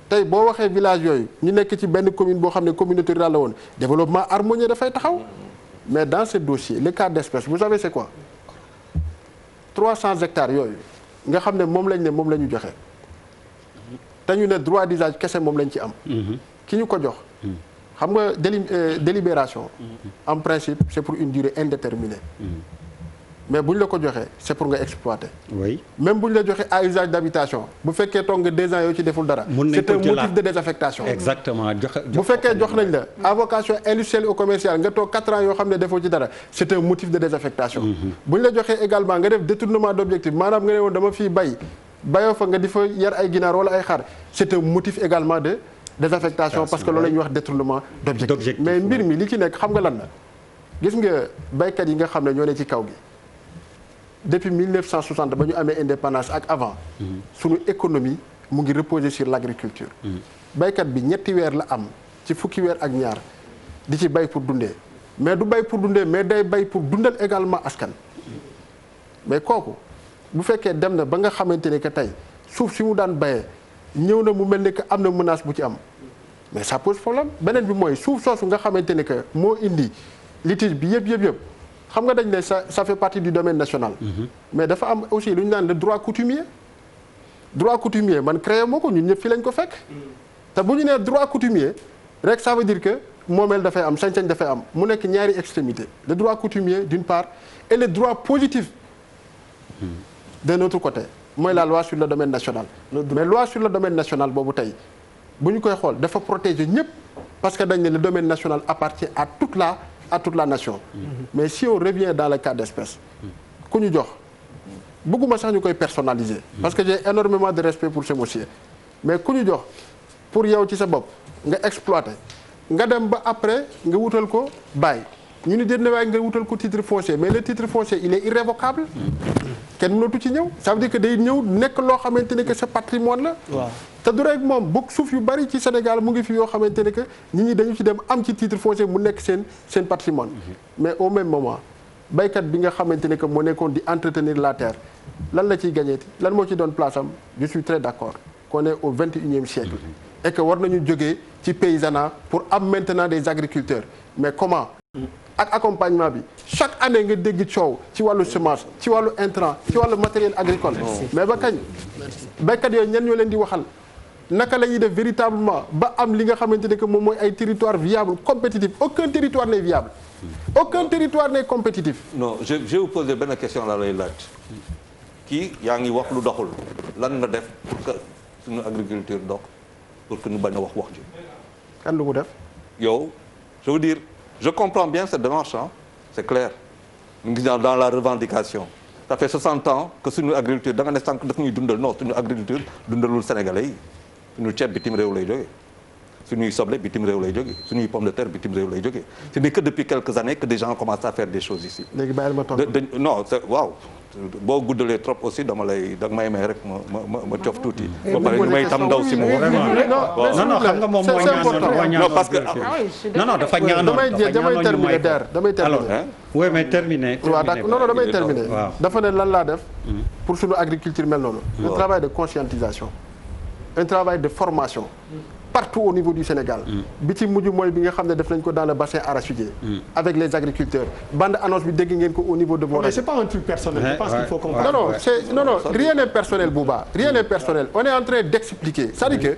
tey boo waxee village yooyu ñu nekk ci benn commune boo xam ne communauté rurale la woon développement harmonieux dafay taxaw mais dans ce dossier le cas d'espèce vous savez c'est quoi 300 hectares yooyu nga xam ne moom la ñu joxe. te ñu ne droit d'usage kese moom lañ ci am. ki ñu ko jox. xam nga délibération. en principe c'est pour une durée indéterminée. mais bu ñu la ko joxee c'est pour nga exploiter. oui même bu ñu la joxee à usage d'habitation bu fekkee toog nga 2 ans yoo ci deful dara. c'est un motif de désaffectation. exactement bu fekkee jox nañ la à vocation industrielle ou commerciale nga toog 4 ans yoo xam ne defoo ci dara c'est un motif de désaffectation. bu ñu la joxee également nga def détournement d'objectif maanaam nga ne woon dama fii bay. bayoo fa nga di fa yar ay ginaar wala ay xar c'est un motif également de désaffectation parce que loolu la ñuy wax détournement d'objectif mais mbir mi li ci nekk xam nga lan la gis nga baykat yi nga xam ne ñoo ne ci kaw gi depuis 1960 ba ñu amee indépendance ak avant suñu économie mu ngi reposer sur l'agriculture baykat bi 3 weer la am ci fukki weer ak ñaar di ci bay pour dundee mais du bay pour dundee mais day bay pour dundal également askan mais kooku bu fekkee dem na ba nga xamante ne que tey suuf si mu daan bayee ñëw na mu mel ne que am na menace bu ci am mais ça pose problème beneen bi mooy suuf soosu nga xamante ne que moo indi litige bi yëpp xam nga dañ ne ça fait partie du domaine national. mais dafa am aussi lu ñu naan le droit coutumier. droit coutumier man créé moo ko ñun ñëpp fii lañ ko fekk. te bu ñu nee droit coutumier rek ça veut dire que moomeel dafay am sañ-sañ dafay am mu nekk ñaari extrémité le droit coutumier d'une part et le droit positif. d'un autre côté mooy la loi sur le domaine national mais loi sur le domaine national boobu tey bu ñu koy xool dafa protéger ñëpp parce que dañ ne le domaine national appartient à toute la nation mais si on revient dans le cas d'espèce ku ñu jox bëgguma sax ñu koy personnaliser parce que j'ai énormément de respect pour ce monsieur mais ku ñu jox pour yow ci sa bopp nga exploiter nga dem ba après nga wutal ko bàyyi ñu ni déet na waaye nga wutal ko titre foncier mais le titre foncier il est irrévocable kenn mënatu ci ñëw ça veut dire que day ñëw nekk loo xamante ne que sa patrimoine la waaw te du rek moom bokk suuf yu bari ci Sénégal mu ngi fi yoo xamante ne que nit ñi dañu ci dem am ci titre foncier mu nekk seen patrimoine mais au même moment baykat bi nga xamante ne que moo nekkoon di entretenir la terre lan la ciy gagné lan moo ci doon place am je suis très d'accord qu'on est au 21e siècle et que war nañu jógee ci paysanat pour am maintenant des agriculteurs mais comment ak accompagnement bi chaque année nga dégg coow ci wàllu semence ci wàllu intrant ci wàllu matériel agricole mais ba kañ baykat yooyu ñen ñoo leen di waxal naka la ñuy def véritablement ba am li nga xamante ne que moom mooy ay territoire viable compétitif aucun territoire n'est viable aucun territoire n'est compétitif non je vais vous poser benn question la lay laaj kii yaa ngi wax lu doxul lan nga def pour que suñu agriculture dox pour que ñu bañ a wax ji kan lu mu def yow je veux dire je comprends bien cette démarche c'est clair ñu ngi dans la revendication ça fait 60 ans que suñu agriculture da nga ne sànq daf ñuy dundal non suñu agriculture dundalul sénégalais yi suñu ceeb bitim réew lay jógee suñuy soble bitim réew lay jógee suñuy pomme de terre bitim réew lay jógee ce n'est que depuis quelques années que des gens commencent à faire des choses ici léegi bàyyil ma toog non c'est waaw boo guddalee trop aussi danga may rek ma cof tuuti. ba pare ñu may tam ndaw si mu. non xam nga moom moo ñaanoon non parce que. non dafa ñaanoon damay terminer der damay terminer. alors oui mais terminer. waaw d'accord non damay terminer. dafa ne lan laa def. pour suñu agriculture mel noonu. un travail de conscientisation. un travail de formation. partout au niveau du Sénégal. bi ci mujj mooy bi nga xam ne def nañ ko dans le bassin arachidier. avec les agriculteurs. bande annonce bi dégg ngeen ko au niveau de vos. mais c'est pas un truc personnel. je pense qu'il faut comprendre. non rien n'est personnel Bouba rien n'est personnel on est en train d'expliquer c'est-à-dire que.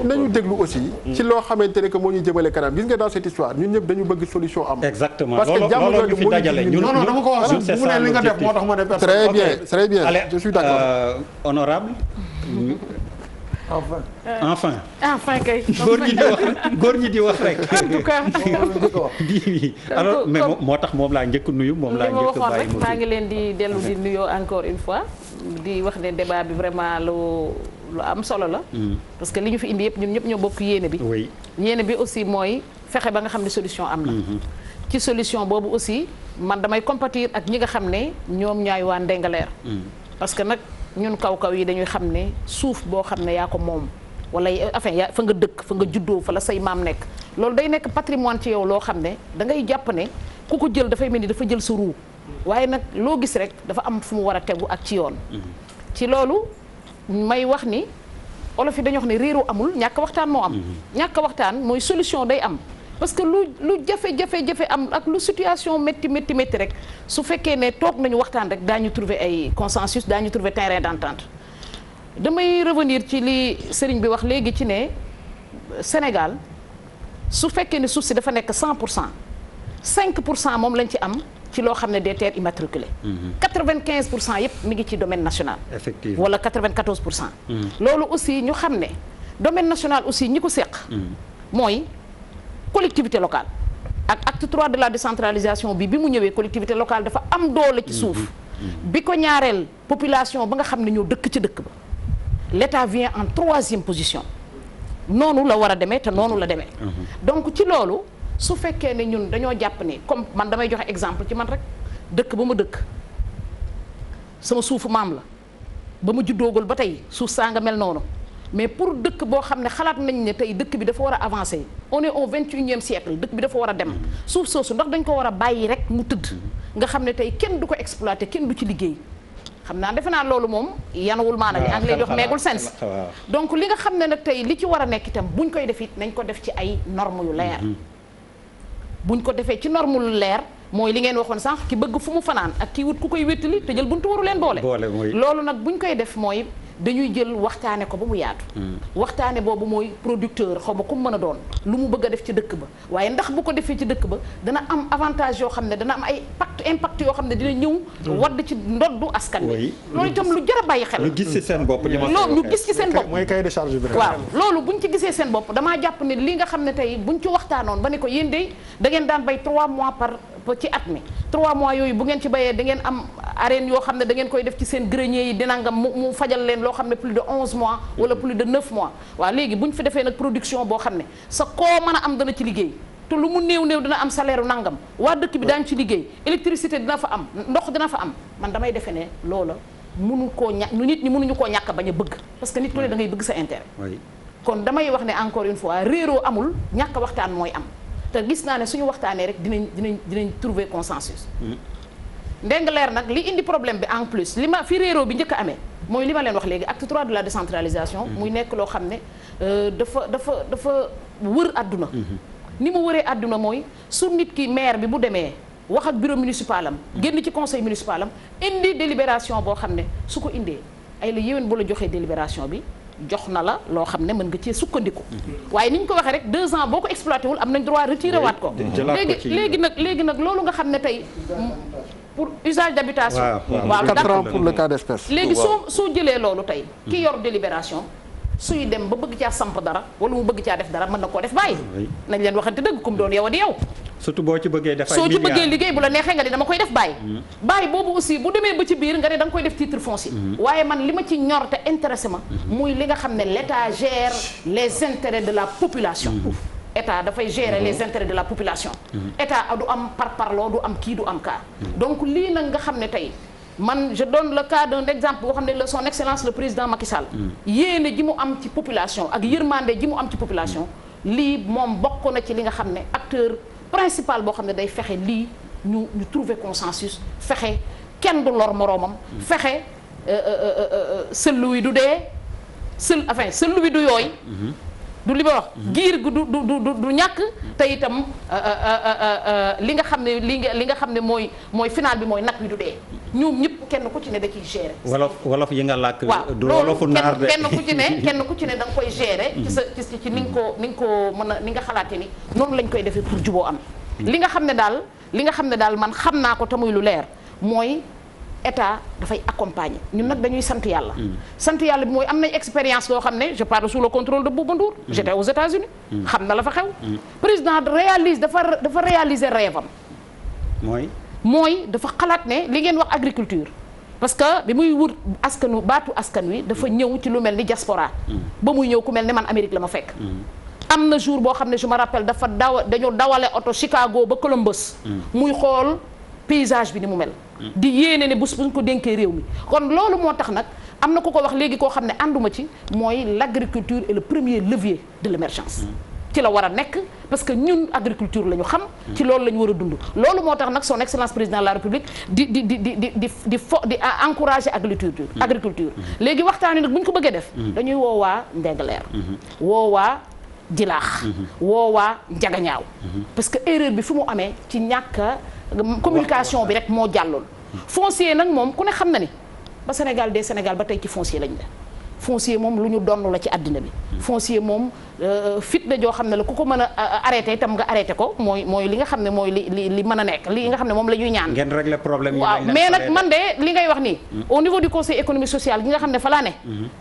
nañu déglu aussi. ci loo xamante ne que moo ñu jëmale kanam gis nga dans cette histoire ñun ñëpp dañu bëgg solution am. exactement parce que jàmm jooju moo ñu non dama ko wax bu mu ne li nga def moo tax ma ne personnel. très bien je suis d'accord. honorable enfin kay. góor ñi di wax rek. en tout cas. bii alors mais moo tax moom laa njëkk nuyu moom laa njëkk bàyyi rek maa ngi leen di dellu di nuyoo encore une fois di wax ne débat bi vraiment lu am solo la. parce que li ñu fi indi yëpp ñun ñëpp ñoo bokk yéene bi. oui yéene bi aussi mooy fexe ba nga xam ne solution am na. ci solution boobu aussi man damay compatir ak ñi nga xam ne ñoom ñaay waa Ndingler. parce que nag ñun kaw yi dañuy xam ne suuf boo xam ne yaa ko moom wala enfin yaa fa nga dëkk fa nga juddoo fa la say maam nekk loolu day nekk patrimoine ci yow loo xam ne da ngay jàpp ne ku ko jël dafay mel ni dafa jël sa ruu waaye nag loo gis rek dafa am fu mu war a tegu ak ci yoon ci loolu may wax ni olof yi dañuy wax ne réeroo amul ñàkk waxtaan moo am ñàkk waxtaan mooy solution day am parce que lu jafe-jafe am ak lu situation métti rek su fekkee ne toog nañu waxtaan rek daañu trouver ay consensus daañu trouver terrain d'entente damay revenir ci li sëriñ bi wax léegi ci ne Sénégal su fekkee ne suuf si dafa nekk 100% 5% moom lañ ci am ci loo xam ne des terres immatriculées 95% yëpp mi ngi ci domaine national effectivement wala 94%. loolu aussi ñu xam ne domaine national aussi ñi ko seq mooy collectivité locale ak acte 3 de la décentralisation bi mu ñëwee collectivité locale dafa am doole ci suuf bi ko ñaareel population ba nga xam ne ñoo dëkk ci dëkk ba l'État vient en 3e position noonu la war a demee te noonu la demee donc ci loolu su fekkee ne ñun dañoo jàpp ne comme man damay joxe exemple ci man rek dëkk ba ma dëkk sama suufu maam la ba ma juddoogul ba tey suuf saa nga mel noonu mais pour dëkk boo xam ne xalaat nañ ne tey dëkk bi dafa war a avancer on est au 21e siècle dëkk bi dafa war a dem suuf soosu ndax dañ ko war a bàyyi rek mu tëdd nga xam ne tey kenn du ko exploiter kenn du ci liggéey xam naa defe naa loolu moom yanuwul maanaam li anglais jox meegul sens donc li nga xam ne nag tey li ci war a nekk itam buñ koy def it nañ ko def ci ay normes yu leer buñ ko defee ci norme lu leer mooy li ngeen waxoon sànq ki bëgg fu mu fanaan ak ki wut ku koy wéttali te jël buntu waru leen boole loolu nag buñ koy def mooy dañuy jël waxtaane ko ba mu yaatu waxtaane boobu mooy producteur xaw ma ku mu mën a doon lu mu bëgg a def ci dëkk ba waaye ndax bu ko defee ci dëkk ba dana am avantage yoo xam ne dana am ay impact yoo xam ne dina ñëw wadd ci ndoddu askan wi loolu itam lu jar a bàyyi xel ñu gis ci seen bopp loolu ñu gis ci seen bopp mooy cahier de charge bi waaw loolu buñ ci gisee seen bopp damaa jàpp ne li nga xam ne tey buñ ci waxtaanoon ba ne ko yéen de da ngeen daan bay 3 mois par ci at mi 3 mois yooyu bu ngeen ci bayee da ngeen am arène yoo xam ne da ngeen koy def ci seen grenier yi dina nga mu fajal leen loo xam ne plus de 11 mois wala plus de 9 mois waaw léegi bu ñu fi defee nag production boo xam ne sa koo mën a am dana ci liggéey te lu mu néew dina am salaire u nangam waa dëkk bi daañu ci liggéey électricité dina fa am ndox dina fa am man damay defee ne loola mënu koo nit ñi mënuñu koo ñàkk bañ a bëgg parce que nit ku ne da ngay bëgg sa intérêt kon damay wax ne encore une fois réeroo amul ñàkk waxtaan mooy am te gis naa ne suñu waxtaanee rek dinañ trouver consensus ndeng leer nag li indi problème bi en plus li ma fi réeroo bi njëkk a amee mooy li ma leen wax léegi acte 3 de la décentralisation muy nekk loo xam ne dafa wër àdduna ni mu wëree àdduna mooy su nit ki maire bi bu demee wax ak bureau municipal am génn ci conseil municipal am indi délibération boo xam ne su ko indee ay la yéwén bu la joxee délibération bi jox na la loo xam ne mën nga cee sukkandiku waaye ni ñu ko waxee rek 2 ans boo ko exploité wul am nañ droit retiré waat ko léegi nag loolu nga xam ne tey pour usage d'habitation waaw 4 ans pour le cas d'espèce léegi soo jëlee loolu tey ki yor délibération suy dem ba bëgg caa samp dara wala mu bëgg caa def dara mën na koo def bàyyi nañ leen waxante dëgg comme doon yow a di yow surtout boo ci bëggee def ay soo ci bëggee liggéey bu la neexee nga ne dama koy def bàyyi bàyyi boobu aussi bu demee ba ci biir nga ne da nga koy def titre foncier waaye man li ma ci ñor te intéressé ma muy li nga xam ne l'État gère les intérêts de la population État dafay gérer les intérêts de la population État du am parparloo du am kii du am kaa donc lii nag nga xam ne tey man je donne le cas d'un exemple boo xam ne son excellence le président Macky Sall yéene ji mu am ci population ak yërmande ji mu am ci population lii moom bokk na ci li nga xam ne acteur principal boo xam ne day fexe lii ñu trouver consensus fexe kenn du lor moroomam fexe sëllu wi du dee sëllu wi du yooy du li ma wax giir gu du ñàkk te itam li nga xam ne li nga xam ne mooy final bi mooy nag wi du dee ñoom ñëpp kenn ku ci ne da ciy gérer. wolof yi nga làkk. du wolofu naar de kenn ku ci ne da nga koy gérer. ci ni nga ko mën a ni nga xalaatee ni noonu lañ koy defee pour juboo am. li nga xam ne daal man xam naa ko te muy lu leer mooy État dafay accompagner ñun nag dañuy sant yàlla. sant yàlla bi mooy am nañ expérience loo xam ne je parle sous le contrôle de Bouba Ndour. j'étais aux États-Unis xam na la fa xew. président dafa réaliser rêve am. mooy dafa xalaat ne li ngeen wax agriculture parce que bi muy wut baatu askan wi dafa ñëw ci lu mel ni diaspora ba muy ñëw ku mel ne man Amérique la ma fekk am na jour boo xam ne je me rappelle dañoo dawale oto Chicago ba Columbus muy xool paysage bi ni mu mel di yéene ne buñ ko dénkee réew mi kon loolu moo tax nag am na ku ko wax léegi koo xam ne ànduma ci mooy l'agriculture est le premier levier de l'émergence ci la war a nekk parce que ñun agriculture la ñu xam ci loolu la ñu war a dund loolu moo tax nag son excellence président de la république di encourager agriculture léegi waxtaan wi nag bu ñu ko bëggee def dañuy woowaa Ndingler woowaa Jilaax woowaa Njagañaaw parce que erreur bi fi mu amee ci ñàkk communication bi rek moo jàlloon foncier nag moom ku ne xam na ni ba Sénégal ba tey ci foncier lañ ne foncier moom lu ñu donn la ci àddina bi foncier moom fit la joo xam ne la ku ko mën a arrêté itam nga arrêté ko mooy li nga xam ne mooy li mën a nekk li nga xam ne moom la ñuy ñaan ngeen régler problème yi waaw mais nag man de li ngay wax nii au niveau du conseil économique social gi nga xam ne fa laa ne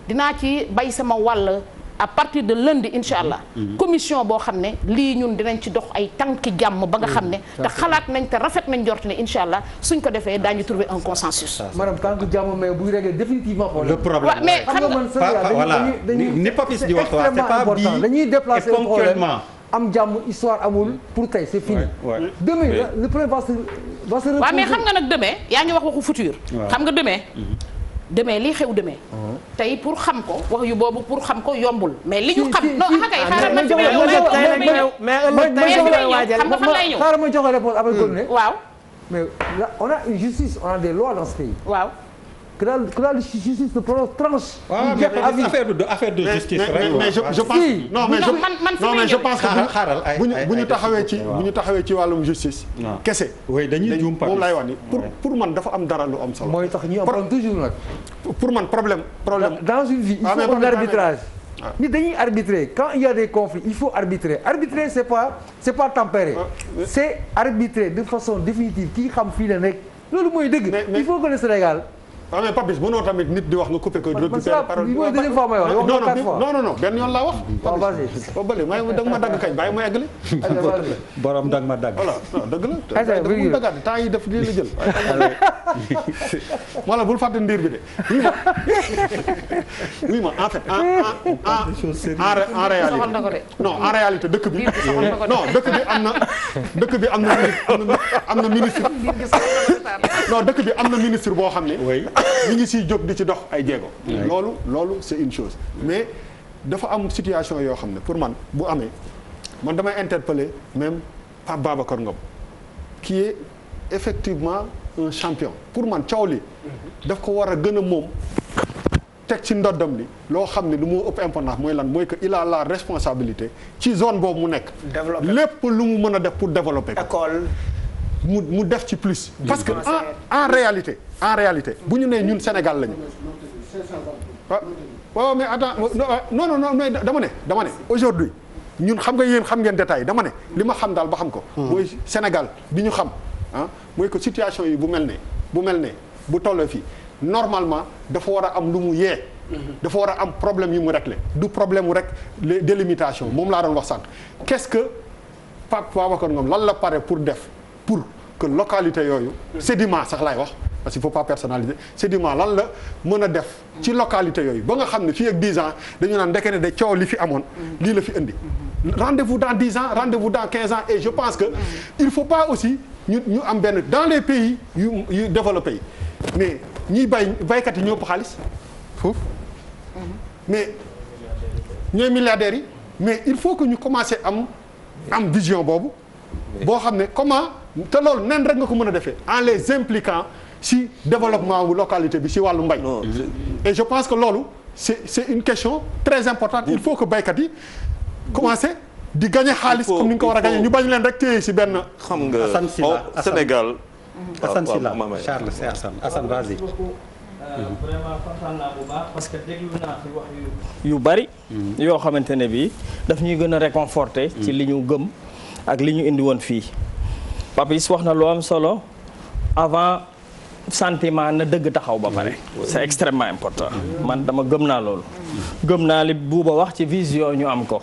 dinaa ci bay sama wàll à partir de lundi incha allah commission boo xam ne lii ñun dinañ ci dox ay tànki jàmm ba nga xam ne te xalaat nañ te rafet nañ jort ne incha allah suñ ko defee daañu trouver un consensus. madame tànki jàmm mais buy régler définitivement le problème mais xam nga voilà ni Papis di wax c'est pas dit dañuy déplacer le problème am jàmm histoire amul pour tey c'est fini. demain le problème va se reposer. waaw mais xam nga nag demain yaa ngi wax waxu futur. xam nga demee lii xew demee tey pour xam ko wax yu boobu pour xam ko yombul mais li ñu xam non kay xaaral ma xaaral ma joxe réponse après kon ne waaw mais là on a une justice on a des lois dans ce pays waaw que la justice ne tranche affaire de justice rek mais je pense non mais je pense que bu ñu taxawee ci wàllum justice kese dañuy juum moom lay wax ni pour man dafa am dara lu am solo mooy tax ñu am toujours nag pour man problème dans une vie il faut un arbitrage ni dañuy arbitrer quand il y a des conflits il faut arbitrer c'est pas tempérer c'est arbitrer de façon définitive kii xam fii la nekk loolu mooy dëgg il faut que le Sénégal waaw mais Papis mënoo tamit nit di wax nga coupé ko récupérer parole bi mooy deuxième fois may wax non benn yoon laa wax ba bële da nga ma dagg kañ bàyyi ma eggali borom da nga ma dagg voilà non dëgg la bu daggaat temps yi def lii la jël wala bul fàtte ndiir bi de oui ma en fait en réalité non en réalité dëkk bi am na ministre non dëkk bi am na ministre boo xam ne ñu ngi siy jóg di ci dox ay jéego. loolu c'est une chose mais dafa am situation yoo xam ne pour man bu amee man damay interpeller même Pape Babacar Ngom qui est effectivement un champion pour man coow li daf ko war a gën a moom teg ci ndoddam li loo xam ne lu moo ëpp importance mooy lan mooy que il a la responsabilité ci zone boobu mu nekk. lépp lu mu mën a def pour développer ko. école mu def ci plus. parce que en réalité bu ñu nee ñun Sénégal lañu. waaw mais attends non mais dama ne aujourd'hui ñun xam nga yéen xam ngeen détail dama ne li ma xam daal ba xam ko. mooy Sénégal bi ñu xam mooy que situation yi bu mel ne bu tollee fii normalement dafa war a am lu mu yee. dafa war a am problème yu mu régler du problème mu rek les délimitations moom laa doon wax sànq qu'est-ce que Pape Babacar Ngom lan la pare pour def pour que localité yooyu sédiment sax laay wax parce qu'il faut pas personnaliser sédiment lan la mën a def ci localité yooyu ba nga xam ne fii ak 10 ans dañu naan ndeke ne de coow li fi amoon lii la fi indi rendez-vous dans 10 ans rendez-vous dans 15 ans et je pense que il faut pas aussi ñu am benn dans les pays yu développés yi mais ñiy baykat yi ñoo ëpp xaalis foofu mais ñooy milliardaires yi mais il faut que ñu commencer am vision boobu boo xam ne comment te loolu nen rek nga ko mën a defee en les impliquant si développement wu localité bi si wàllu mbay et je pense que loolu c'est une question très importante il faut que baykat yi commencer di gagner xaalis comme ni nga ko war a gagner ñu bañ leen rek téye si benn xam nga Sénégal Assane Sylla Charles c'est Assane vas-y vraiment kontaan naa bu baax parce que déglu naa fi wax yu bari yoo xamante ne bii daf ñuy gën a réconforter ci li ñu gëm ak li ñu indi woon fii Papis wax na lu am solo avant sentiment na dëgg taxaw ba pare c'est extrêmement important man dama gëm naa loolu gëm naa li buuba wax ci vision ñu am ko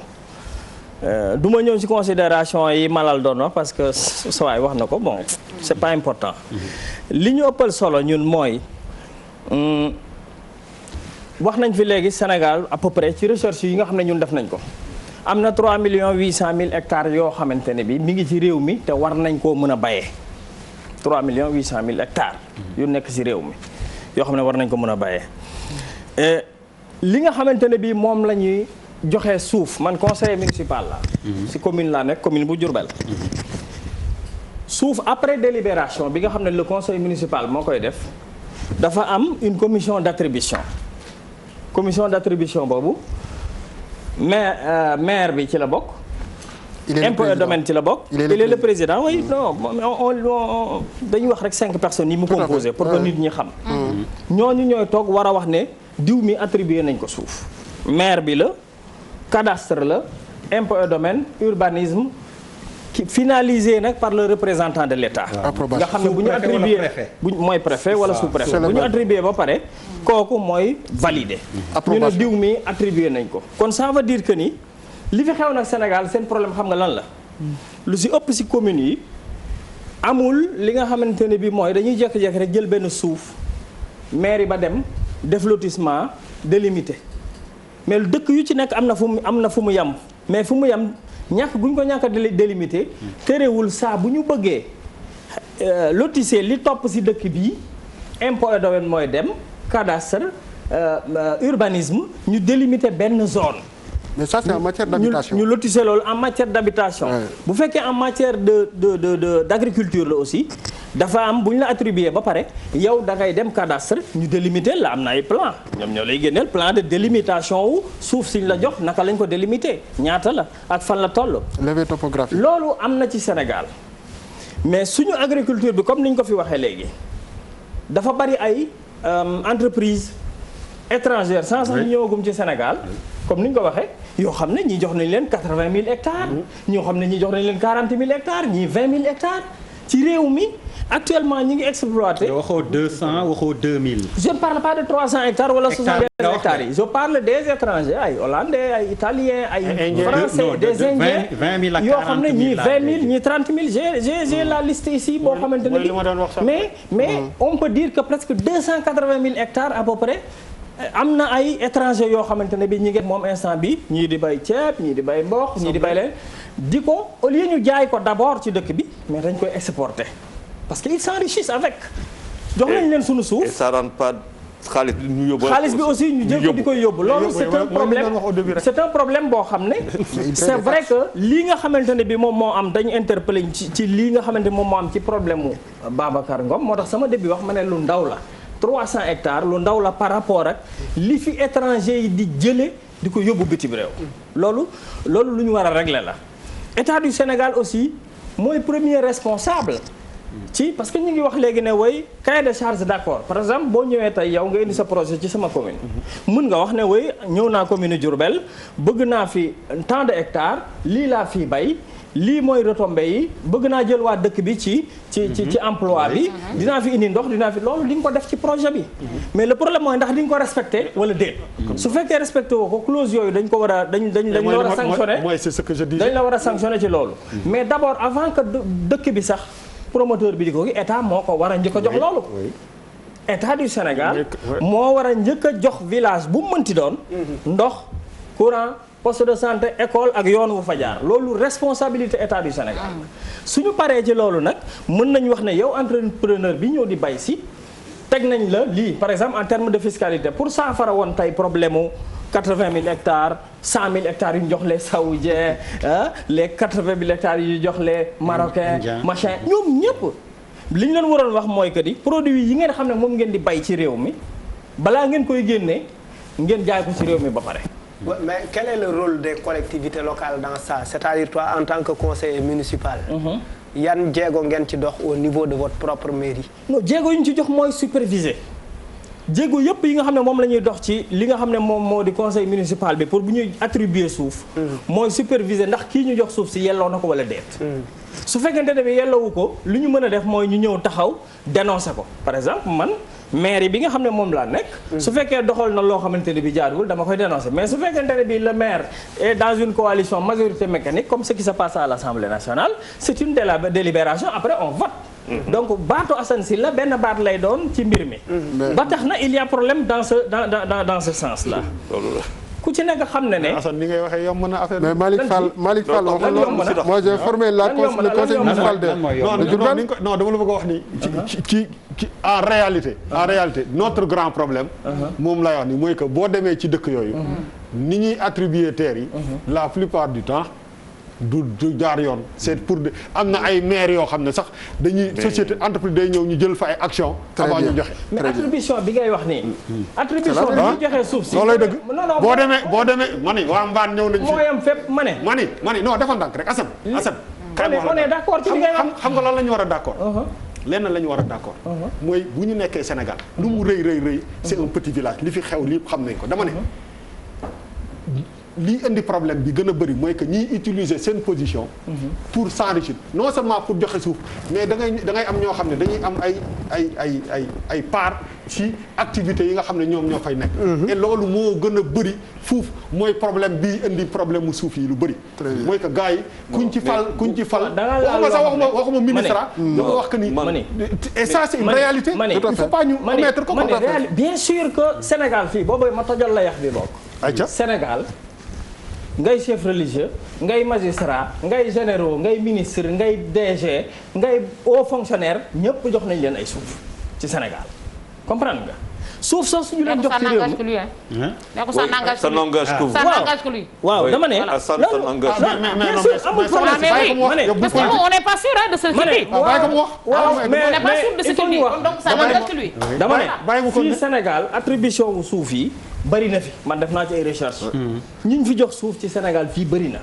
du ma ñëw ci considération yi malal doon wax parce que sawaay wax na ko bon c'est pas important li ñu ëppal solo ñun mooy wax nañ fi léegi Sénégal à peu près ci recherche yi nga xam ne ñun def nañ ko am na 3 800 000 hectares yoo xamante ne bi mi ngi ci réew mi te war nañ koo mën a bayee 3 800 000 hectares yu nekk ci réew mi yoo xam ne war nañ ko mën a bayee li nga xamante ne bii moom la ñuy joxe suuf man conseiller municipal la si commune laa nekk commune bu Diourbel suuf après délibération bi nga xam ne le conseil municipal moo koy def dafa am une commission d'attribution boobu maire bi ci la bokk impôt et domaine ci la bokk il est le président oui non on dañuy wax rek 5 personnes yi mu composé pour que nit ñi xam ñooñu ñooy toog war a wax ne diw mi attribué nañ ko suuf maire bi la cadastre la impôt et domaine urbanisme finalisé nag par le représentant de l'État nga xam ne bu ñu attribué mooy préfet wala sous-préfet bu ñu attribué ba pare kooku mooy validé ñu ne diw mi attribué nañ ko kon ça veut dire que ni li fi xew nag Sénégal seen problème xam nga lan la lu si ëpp si communes yi amul li nga xamante ne bi mooy dañuy jékki-jékki rek jël benn suuf mairie ba dem def lotissement délimité mais dëkk yu ci nekk am na fu mu yem mais fu mu yem ñàkk bu ñu ko ñàkk a délimité terewul saa bu ñu bëggee lotisser li topp si dëkk bi impôt et domaine mooy dem cadastre urbanisme ñu délimiter benn zone. mais ça c'est en matière d'habitation ñu lotisser loolu en matière d'habitation. bu fekkee en matière d'agriculture la aussi dafa am bu ñu la attribué ba pare yow da ngay dem cadastre ñu délimiter la am na ay plan ñoom ñoo lay génneel plan de délimitation wu suuf si ñu la jox naka lañ ko délimiter ñaata la ak fan la toll. levée topographique. loolu am na ci Sénégal mais suñu agriculture bi comme ni ñu ko fi waxee léegi dafa bari ay entreprise étrangère sans sax ñu ñëwagum ci Sénégal comme ni ñu ko waxee yoo xam ne ñii jox nañ leen 80 000 hectares ñoo xam ne ñii jox nañ leen 40 000 hectares ñii 20 000 hectares ci réew mi actuellement ñi ngi exploité. waxoo 200 waxoo 2000. je ne parle pas de 300 hectares wala 70 hectares yi je parle des étrangers ay hollandais ay italiens ay français des indiens 20 000 ak 40 000 yoo xam ne ñii 20 000 ñii 30 000 j'ai la liste ici boo xamante ne bi mais on peut dire que presque 280 000 hectares à peu près am na ay étrangers yoo xamante ne bi ñi ngi moom instant bi ñii di bay ceeb ñii di bay mboq ñii di bay leen di ko au lieu ñu jaay ko d'abord ci dëkk bi mais dañ koy exporter parce que ils s'enrichissent avec jox nañ leen suñu suuf. et ça rend pas xaalis bi ñu yóbbu. xaalis bi aussi ñu jël ko di koy yóbbu loolu c'est un problème boo xam ne c'est vrai que lii nga xamante ne bi moom moo am dañu interpellé ci lii nga xamante moom moo am ci problème mu Babacar Ngom moo tax sama début wax ma ne lu ndaw la 300 hectares lu ndaw la par rapport ak li fi étranger yi di jële di ko yóbbu bitim réew loolu lu ñu war a régler la État du Sénégal aussi mooy premier responsable ci parce que ñu ngi wax léegi ne way cahier de charge d'accord par exemple boo ñëwee tey yow nga indi sa projet ci sama commune mën nga wax ne way ñëw naa commune Diourbel bëgg naa fi tant de hectares lii laa fii bay lii mooy retombées yi bëgg naa jël waa dëkk bi ci emploi bi dinaa fi indi ndox dinaa fi loolu di nga ko def ci projet bi mais le problème mooy ndax di nga ko respecté wala déet su fekkee respecté woo ko clause yooyu dañ ko war a dañ la war a sanctionné dañ la war a sanctionné ci loolu mais d'abord avant que dëkk bi sax promoteur bi di ko état moo ko war a njëkk a jox loolu état du Sénégal moo war a njëkk a jox village bu mu mënti doon ndox courant poste de santé école ak yoon wu fa jaar loolu responsabilité état du Sénégal suñu paree ci loolu nag mën nañu wax ne yow entrepreneur bi ñëw di bay si teg nañ la lii par exemple en termes de fiscalité pour saafara woon tey problème mu 80 000 hectares 100 000 hectares yu ñu jox les saoudiens les 80 000 hectares yu ñu jox les marocains machin ñoom ñëpp li ñu leen waroon wax mooy que di produit yi ngeen xam ne moom ngeen di bay ci réew mi balaa ngeen koy génnee ngeen jaay ko ci réew mi ba pare. Mais quel est le rôle des collectivités locales dans ça c'est-à-dire toi en tant que conseiller municipal. yan jéego ngeen ci dox au niveau de votre propre mairie. non jéego yu ñu ci jox mooy superviser. jéego yëpp yi nga xam ne moom la ñuy dox ci li nga xam ne moom moo di conseil municipal bi pour bu ñuy attribuer suuf. mooy superviser ndax kii ñu jox suuf si yelloo na ko wala déet. su fekkente ne bi yelloowu ko li ñu mën a def mooy ñu ñëw taxaw dénoncer ko par exemple man maire bi nga xam ne moom laa nekk. su fekkee doxal na loo xamante ne bi jaaduwul dama koy dénoncer mais su fekkente ne bi le maire est dans une coalition majorité mécanique comme ce qui se passe à l'Assemblée nationale c'est une délibération après on vote. donc baatu Assane Sylla benn baat lay doon ci mbir mi. ba tax na il y a problème dans ce sens là. ku ci nekk xam ne ne. Assane ni ngay waxee yomb na affaire mais Malick Fall waxoon na moi j'ai formé le conseil municipal de Diourbel. non dama la bëgg a wax ni. en réalité notre grand problème moom lay wax ni mooy que boo demee ci dëkk yooyu ni ñuy attribuer terres yi la plupart du temps du jaar yoon c'est pour am na ay maires yoo xam ne sax dañuy société entreprise day ñëw ñu jël fa ay action avant ñu joxe mais attribution bi ngay wax nii attribution bi ñu joxee suuf si loolay dëgg boo demee ma ni waa mbaan ñëw nañ fi moo yam fépp ma ni non defal ndànk rek Assane on est d'accord ci li ngay wax xam nga lan la ñu war a d'accord lenn la ñu war a d'accord mooy bu ñu nekkee Sénégal lu mu rëy c'est un petit village li fi xew li xam nañ ko dama ne lii indi problème bi gën a bëri mooy que ñiy utiliser seen position pour s'enrichir non seulement pour joxe suuf mais da ngay am ñoo xam ne dañuy am ay part ci activités yi nga xam ne ñoom ñoo fay nekk et loolu moo gën a bëri fuuf mooy problème bii indi problème mu suuf yi lu bëri mooy que gars yi kuñ ci fal waxuma sax waxuma ministre dama wax que ni et ça c'est une réalité il faut pas ñu omettre ko bien sûr que Sénégal fii boobu ma tojal la yax bi bokk Sénégal ngay chef religieux ngay magistrat ngay généraux ngay ministre ngay DG ngay haut fonctionnaire ñëpp jox nañ leen ay suuf ci Sénégal comprendre nga suuf soosu ñu leen jox ci réew mi ça n'engage que lui. waaw dama ne. ça n'engage que lui. bien sûr amul problème parce que on n'est pas sûr de ce qu'il dit. waaw mais on n'est pas sûr de ce qu'il dit donc ça n'engage que lui. dama ne fii Sénégal attribution wu suuf yi bëri na fi man def naa ci ay recherche ñi ñu fi jox suuf ci Sénégal fii bëri na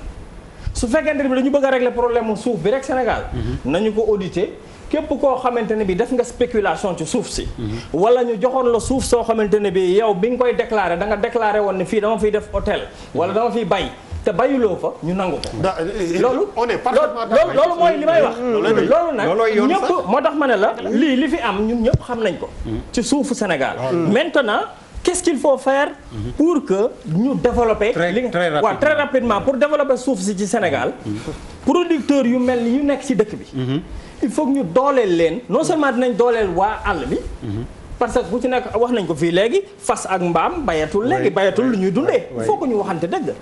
su fekkente ne bi dañu bëgg a régler problème mu suuf bi rek Sénégal nañu ko auditer képp koo xamante ne bi def nga spéculation ci suuf si wala ñu joxoon la suuf soo xamante ne bi yow bi nga koy déclarer da nga déclarer woon ne fii dama fiy def hôtel wala dama fiy bay te bayuloo fa ñu nangu ko loolu loolu mooy li may wax loolu nag ñëpp moo tax ma ne la li fi am ñun ñëpp xam nañ ko ci suufu Sénégal maintenant qu'est-ce qu'il faut faire pour que ñu développer très rapidement pour développer suuf si ci Sénégal producteurs yu mel ni yu nekk ci dëkk bi il faut que ñu dooleel leen non seulement dinañ dooleel waa àll bi parce que bu ci nekk wax nañ ko fii léegi fas ak mbaam bayatul léegi bayatul lu ñuy dundee il faut que ñu waxante dëgg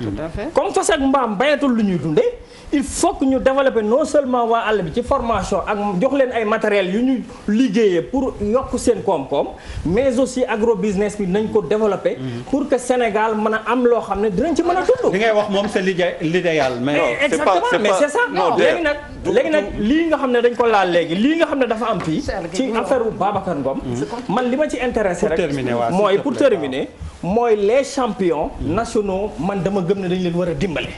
comme fas ak mbaam bayatul lu ñuy dundee il faut que ñu développer non seulement waa àll bi ci formation ak jox leen ay matériels yu ñu liggéeyee pour yokk seen koom-koom mais aussi agro business bi nañ ko développer pour que Sénégal mën a am loo xam ne dinañ ci mën a dund. li ngay wax moom c'est l'idéal mais exactement mais c'est ça léegi nag lii nga xam ne dañ ko laal léegi lii nga xam ne dafa am fii ci affaire bu Babacar Ngom man li ma ci intéressé rek mooy pour terminer mooy les champions nationaux man dama gëm ne dañ leen war a dimbale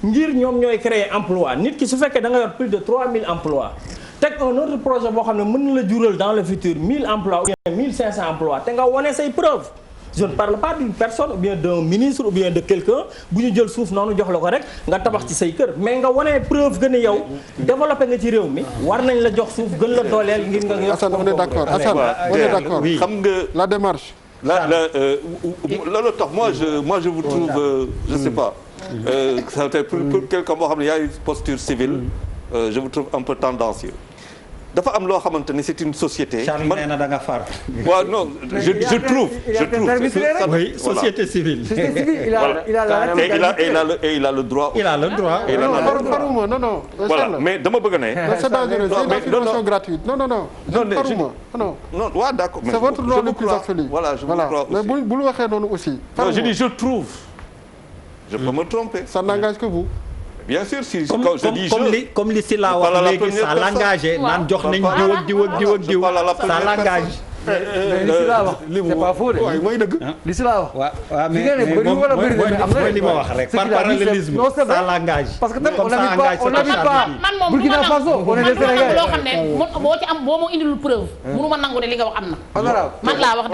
ngir ñoom ñooy créer emploi nit ki su fekkee da nga yor plus de 3000 emplois teg un autre projet boo xam ne mën na la jural dans le futur 1000 emplois ou bien 1500 emplois te nga wane say preuve je ne parle pas d'une personne ou bien d'un ministre ou bien de quelqu'un bu ñu jël suuf noonu jox la ko rek nga tabax ci say kër mais nga wane preuve que ne yow développé nga ci réew mi war nañ la jox suuf gën la dooleel ngir nga yor. Assane on est d'accord Assane on est d'accord xam nga la démarche. loolu tax moi je vous trouve je sais pas ça peut être pour quelqu'un boo xam ne y a une posture civile je vous trouve un peu tendancieux dafa am loo xamante ni c'est une société. Charles nee na da nga far. waaw non je trouve. oui société civile. il a le droit. il a le droit. faruma non. voilà mais dama bëgg ne. c'est dangereux c'est une affirmation gratuite non. faruma non. non waaw d'accord. c'est votre droit le plus absolu. voilà je vous crois aussi mais bu waxee noonu aussi. non je dis je trouve. je peux me tromper. ça n'engage que vous. bien sûr si quand je dis comme li si laa wax léegi ça l'engage naan jox nañ diw ak diw ça l'engage. mais li si laa wax c'est pas faux de. mooy dëgg. li si laa wax. waaw mais li ma wax rek par parallélisme ça l'engage. parce que tamit on n'habite pas Burkina Faso on est des Sénégalais. loo xam ne boo ci am boo ma indilul preuve. mënu ma nangu ne li nga wax am na. man laa wax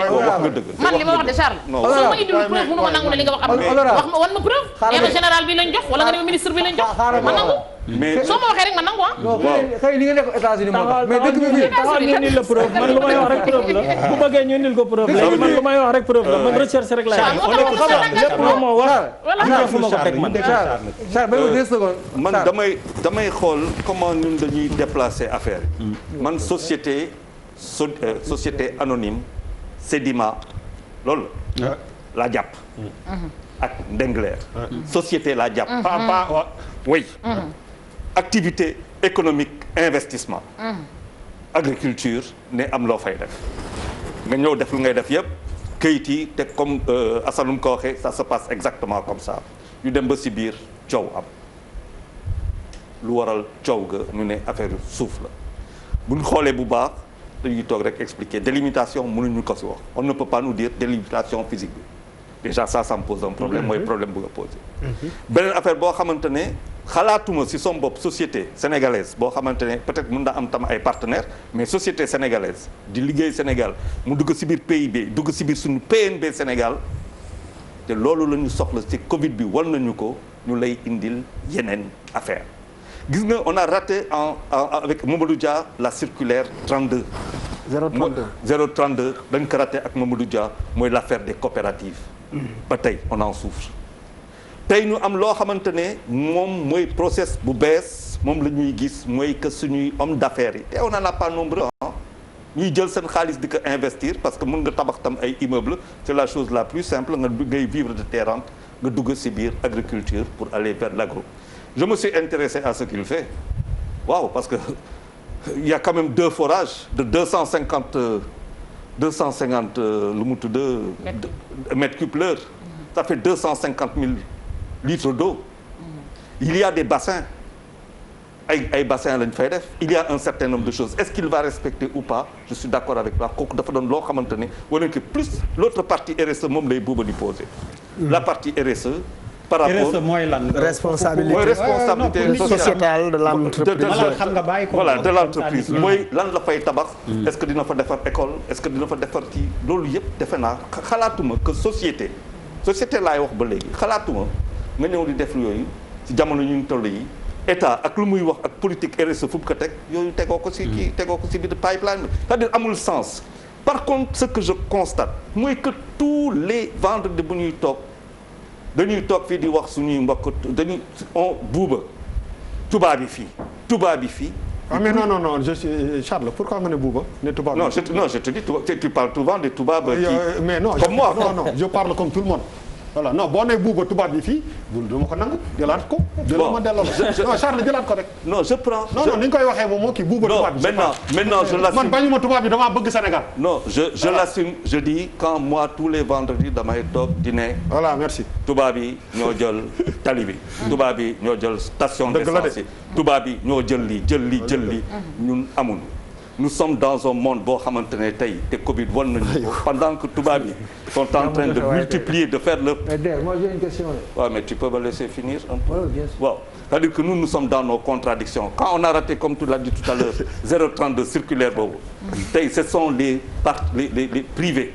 de. man li ma wax de Charles. soo ma indilul preuve mënu ma nangu ne li nga wax am na. wax ma wan ma preuve. xaaral général bi lañ jox wala nga ne ministre bi lañ jox. ma nangu. mais soo ma waxee rek ma nangu ah. non xëy li nga nekk États-Unis moo tax mais dëkk bi fii taxawal ñu indil la preuve man lu may wax rek preuve la bu bëggee ñu indil ko preuve léegi man lu may wax rek preuve la man recherche rek laay lépp lu ma wax ñu fu ma ko teg man Charles même 2 secondes man damay xool comment ñun dañuy déplacer affaire yi man société anonyme Sedima loolu laa jàpp ak Ndengler société laa jàpp pas oui activité économique investissement agriculture ne am loo fay def nga ñëw def lu ngay def yëpp këyit yi te comme Assane mu ko waxee ça se passe exactement comme ça ñu dem ba si biir coow am lu waral coow ga ñu ne affaire suuf la bu ñu xoolee bu baax dañuy toog rek expliquer délimitation mënuñu ko si wax on ne peut pas nous dire délimitation physique bi déjà ça me pose un problème mooy problème bu nga posé beneen affaire boo xamante ne xalaatuma si som bopp société sénégalaise boo xamante ne peut-être mën na am tam ay partenaires mais société sénégalaise di liggéey Sénégal mu dugg si biir PIB dugg si biir suñu PNB Sénégal te loolu la ñu soxla ci Covid bi war nañu ko ñu lay indil yeneen affaire gis nga on a raté avec Mamadou Dia la circulaire 32 032 dañ ko raté ak Mamadou Dia mooy l'affaire des coopératives ba tey on en souffre tey ñu am loo xamante ne moom mooy process bu bees moom la ñuy gis mooy que suñuy homme d'affaires yi te on n'en a pas nombreux ñuy jël seen xaalis di ko investir parce que mën nga tabax tam ay immeubles c'est la chose la plus simple nga ngay vivre de tes rentes nga dugg ci biir agriculture pour aller vers l'agro je me suis intéressé à ce qu'il fait waaw parce que il y a quand même 2 forages de 250 lu mu tudd mètres cubes l'heure ça fait 250 000 litres d'eau il y a des bassins ay bassins lañ fay def il y a un certain nombre de choses est-ce qu'il va respecter ou pas je suis d'accord avec toi kooku dafa doon loo xamante ne wala que plus l'autre partie RSE moom lay booba di poser la partie RSE par rapport RSE mooy lan responsabilité sociétale de l'entreprise xam nga bàyyi ko voilà de l'entreprise mooy lan la fay tabax est-ce que dina fa defar école est-ce que dina fa defar kii loolu yëpp defe naa xalaatuma que société laay wax ba léegi xalaatuma nga ñëw di def yooyu ci jamono ñu toll yi état ak lu muy wax ak politique RSE fu mu ko teg yooyu tegoo ko ci kii tegoo ko ci biir pipeline bi c'est-à-dire amul sens par contre ce que je constate mooy que tous les vendredis bu ñuy toog dañuy toog fii di wax suñuy mbokk dañuy buuba tubaab bi fii ah mais non je suis Charles pourquoi nga ne buuba ne tubaab non je te dis tu parles souvent des tubaab mais non comme moi non je parle comme tout le monde voilà non boo nee buuba tubaab bi fii duma ko nangu jëlaat ko jëlal ma delloo non Charles jëlaat ko rek non je prends non ni nga koy waxee moom moo kii buuba tubaab bi maintenant je l'assume man bañuma tubaab bi damaa bëgg Sénégal non je l'assume je dis quand moi tous les vendredis damay toog di ne voilà merci tubaab yi ñoo jël tali bi tubaab yi ñoo jël station d'essence yi tubaab yi ñoo jël lii ñun amul nous sommes dans un monde boo xamante ne tey te Covid wan nañu ko pendant que tubaab yi sont en train de multiplier de faire leur moi j'ai une question waaw mais tu peux me laisser finir un peu bien sûr. waaw c'est-à-dire que nous sommes dans nos contradictions quand on a raté comme tu l'as dit tout à l'heure 032 circulaire boobu tey ce sont les privés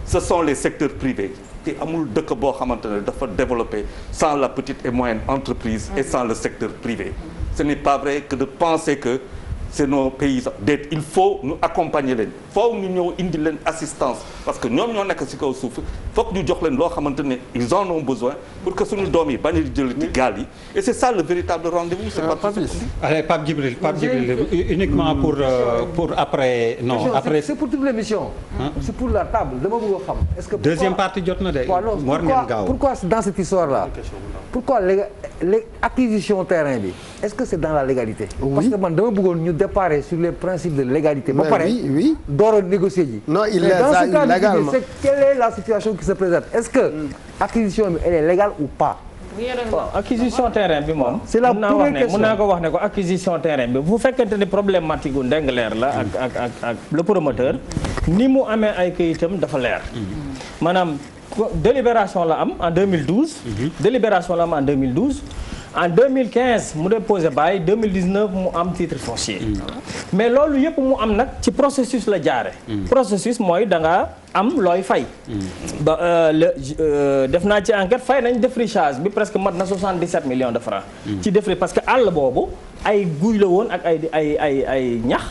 ce sont les secteurs privés te amul dëkk boo xamante ne dafa développer sans la petite et moyenne entreprise et sans le secteur privé ce n'est pas vrai que de penser que c'est nos paysans déet il faut ñu accompagner leen foo ñu ñëw indi leen assistance parce que ñoom ñoo nekk ci kaw suuf foog ñu jox leen loo xamante ne ils en ont besoin pour que suñu doom yi bañ a jël ci gaal yi et c'est ça le véritable rendez-vous c'est pas allez Pape Djibril uniquement pour après non après c'est pour toute l'émission c'est pour la table dama bëgg a xam est-ce que deuxième partie jot na de war ngeen gaaw pourquoi dans cette histoire là pourquoi l'acquisition terrain bi est-ce que c'est dans la légalité parce que man dama bëggoon ñu déparer sur les principes de légalité ba pare oui door a négocier ji non il les a eu légalement quelle est la situation qui se présente est-ce que acquisition bi elle est légale ou pas acquisition terrain bi moom c'est la première question mën naa ko wax ne ko acquisition terrain bi bu fekkente ni problématique gu Ndingler la ak le promoteur ni mu amee ay kayitam dafa leer maanaam délibération la am en 2012 délibération la am en 2012 en 2015 mu déposé bail 2019 mu am titre foncier mais loolu yëpp mu am nag ci processus la jaare processus mooy da nga am looy fay ba def naa ci enquête fay nañ défrichage bi presque mat na 77 millions de francs ci défri parce que àll boobu ay guy la woon ak ay ñax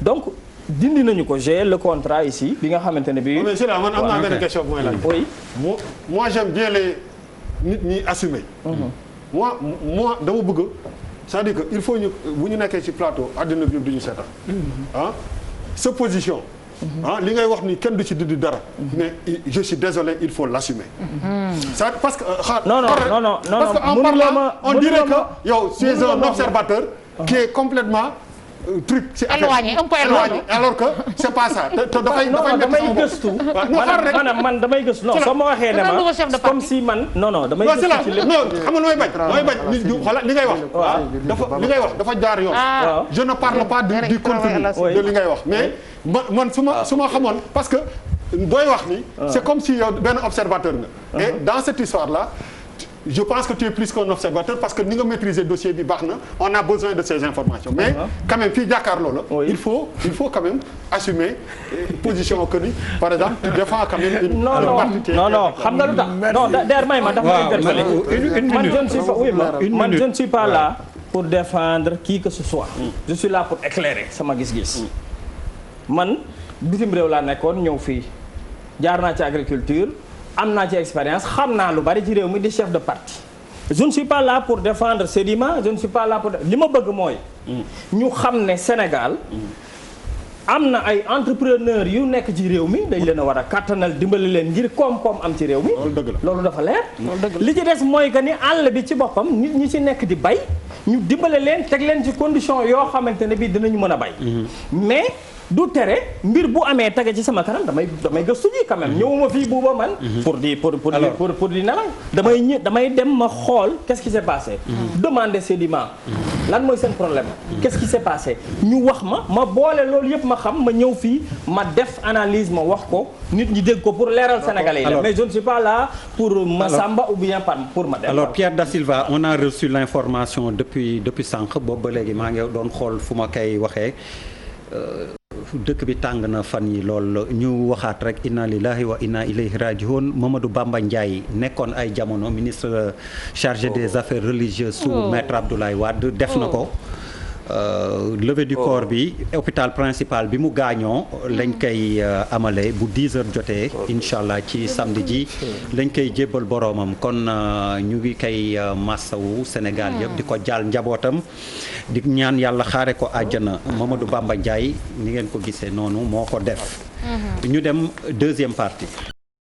donc dindi nañu ko j'ai le contrat ici bi nga xamante ne bi mais c'est là man am naa benn question bu may laaj oui moi j'aime bien les nit ñi assumer moi dama bëgg c'est-à-dire que il faut ñu bu ñu nekkee ci plateau àddina bi du ñu seetaan ah sa position li ngay wax ni kenn du ci dindi dara mais je suis désolé il faut l'assumer ça parce que non parce que en parlant on dirait que yow tu es un observateur qui est complètement truc. c'est éloigné un peu éloigné alors que c'est pas ça. te dafay damay gëstu. man damay gëstu non soo ma waxee ne ma comme si man. non damay gëstu ci lépp non xam nga nooy bañ. nooy bañ li ngay wax. li ngay wax dafa jaar yoon. je ne parle pas du contenu de li ngay wax mais man su ma xamoon parce que booy wax ni. c'est comme si yow benn observateur nga. et dans cette histoire là. je pense que tu es plus qu'un observateur parce que ni nga maîtriser dossier bi baax na on a besoin de ces informations mais quand même fii jàkkaarloo la il faut quand même assumer position que ni par exemple tu défends quand même une non xam nga lu tax non der may ma dafa interpellé man je ne suis pas là pour défendre qui que ce soit je suis là pour éclairer sama gis-gis man bitim réew laa nekkoon ñëw fii jaar naa ci agriculture am naa ci expérience xam naa lu bari ci réew mi di chef de parti je ne suis pas là pour défendre Sedima je ne suis pas là pour li ma bëgg mooy ñu xam ne Sénégal am na ay entrepreneurs yu nekk ci réew mi dañ leen a war a kattanal dimbali leen ngir koom-koom am ci réew mi loolu dafa leer li ci des mooy que ni àll bi ci boppam nit ñi ci nekk di bay ñu dimbale leen teg leen ci condition yoo xamante ne bi dinañu mën a bay mais du tere mbir bu amee tege ci sama kanam damay gëstu ji quand même ñëwuma fii buuba man pour di nelaw damay dem ma xool qu'est-ce qui s'est passé demander Sedima lan mooy seen problème qu'est-ce qui s'est passé ñu wax ma boole loolu yëpp ma xam ma ñëw fii ma def analyse ma wax ko nit ñi dégg ko pour leeral Sénégalais yi la mais je ne suis pas là pour Massamba ou bien pour ma def alors Pierre Da Silva on a reçu l'information depuis sànq boobu ba léegi maa ngi doon xool fu ma koy waxee dëkk bi tàng na fan yi lool ñu waxaat rek inna lillahi wa inna ilayhi rajiun Mamadou Bamba Ndiaye nekkoon ay jamono ministre chargé des affaires religieuses sous maître Abdoulaye Wade def na ko levée du corps bi hôpital principal bi mu gaañoo lañ koy amale bu 10 heures jotee incha allah ci samedi ji lañ koy jébbal boroomam kon ñu ngi koy massawu Sénégal yëpp di ko jaal njabootam di ñaan yàlla xaare ko àjjana Mamadou Bamba Ndiaye ni ngeen ko gisee noonu moo ko def ñu dem deuxième partie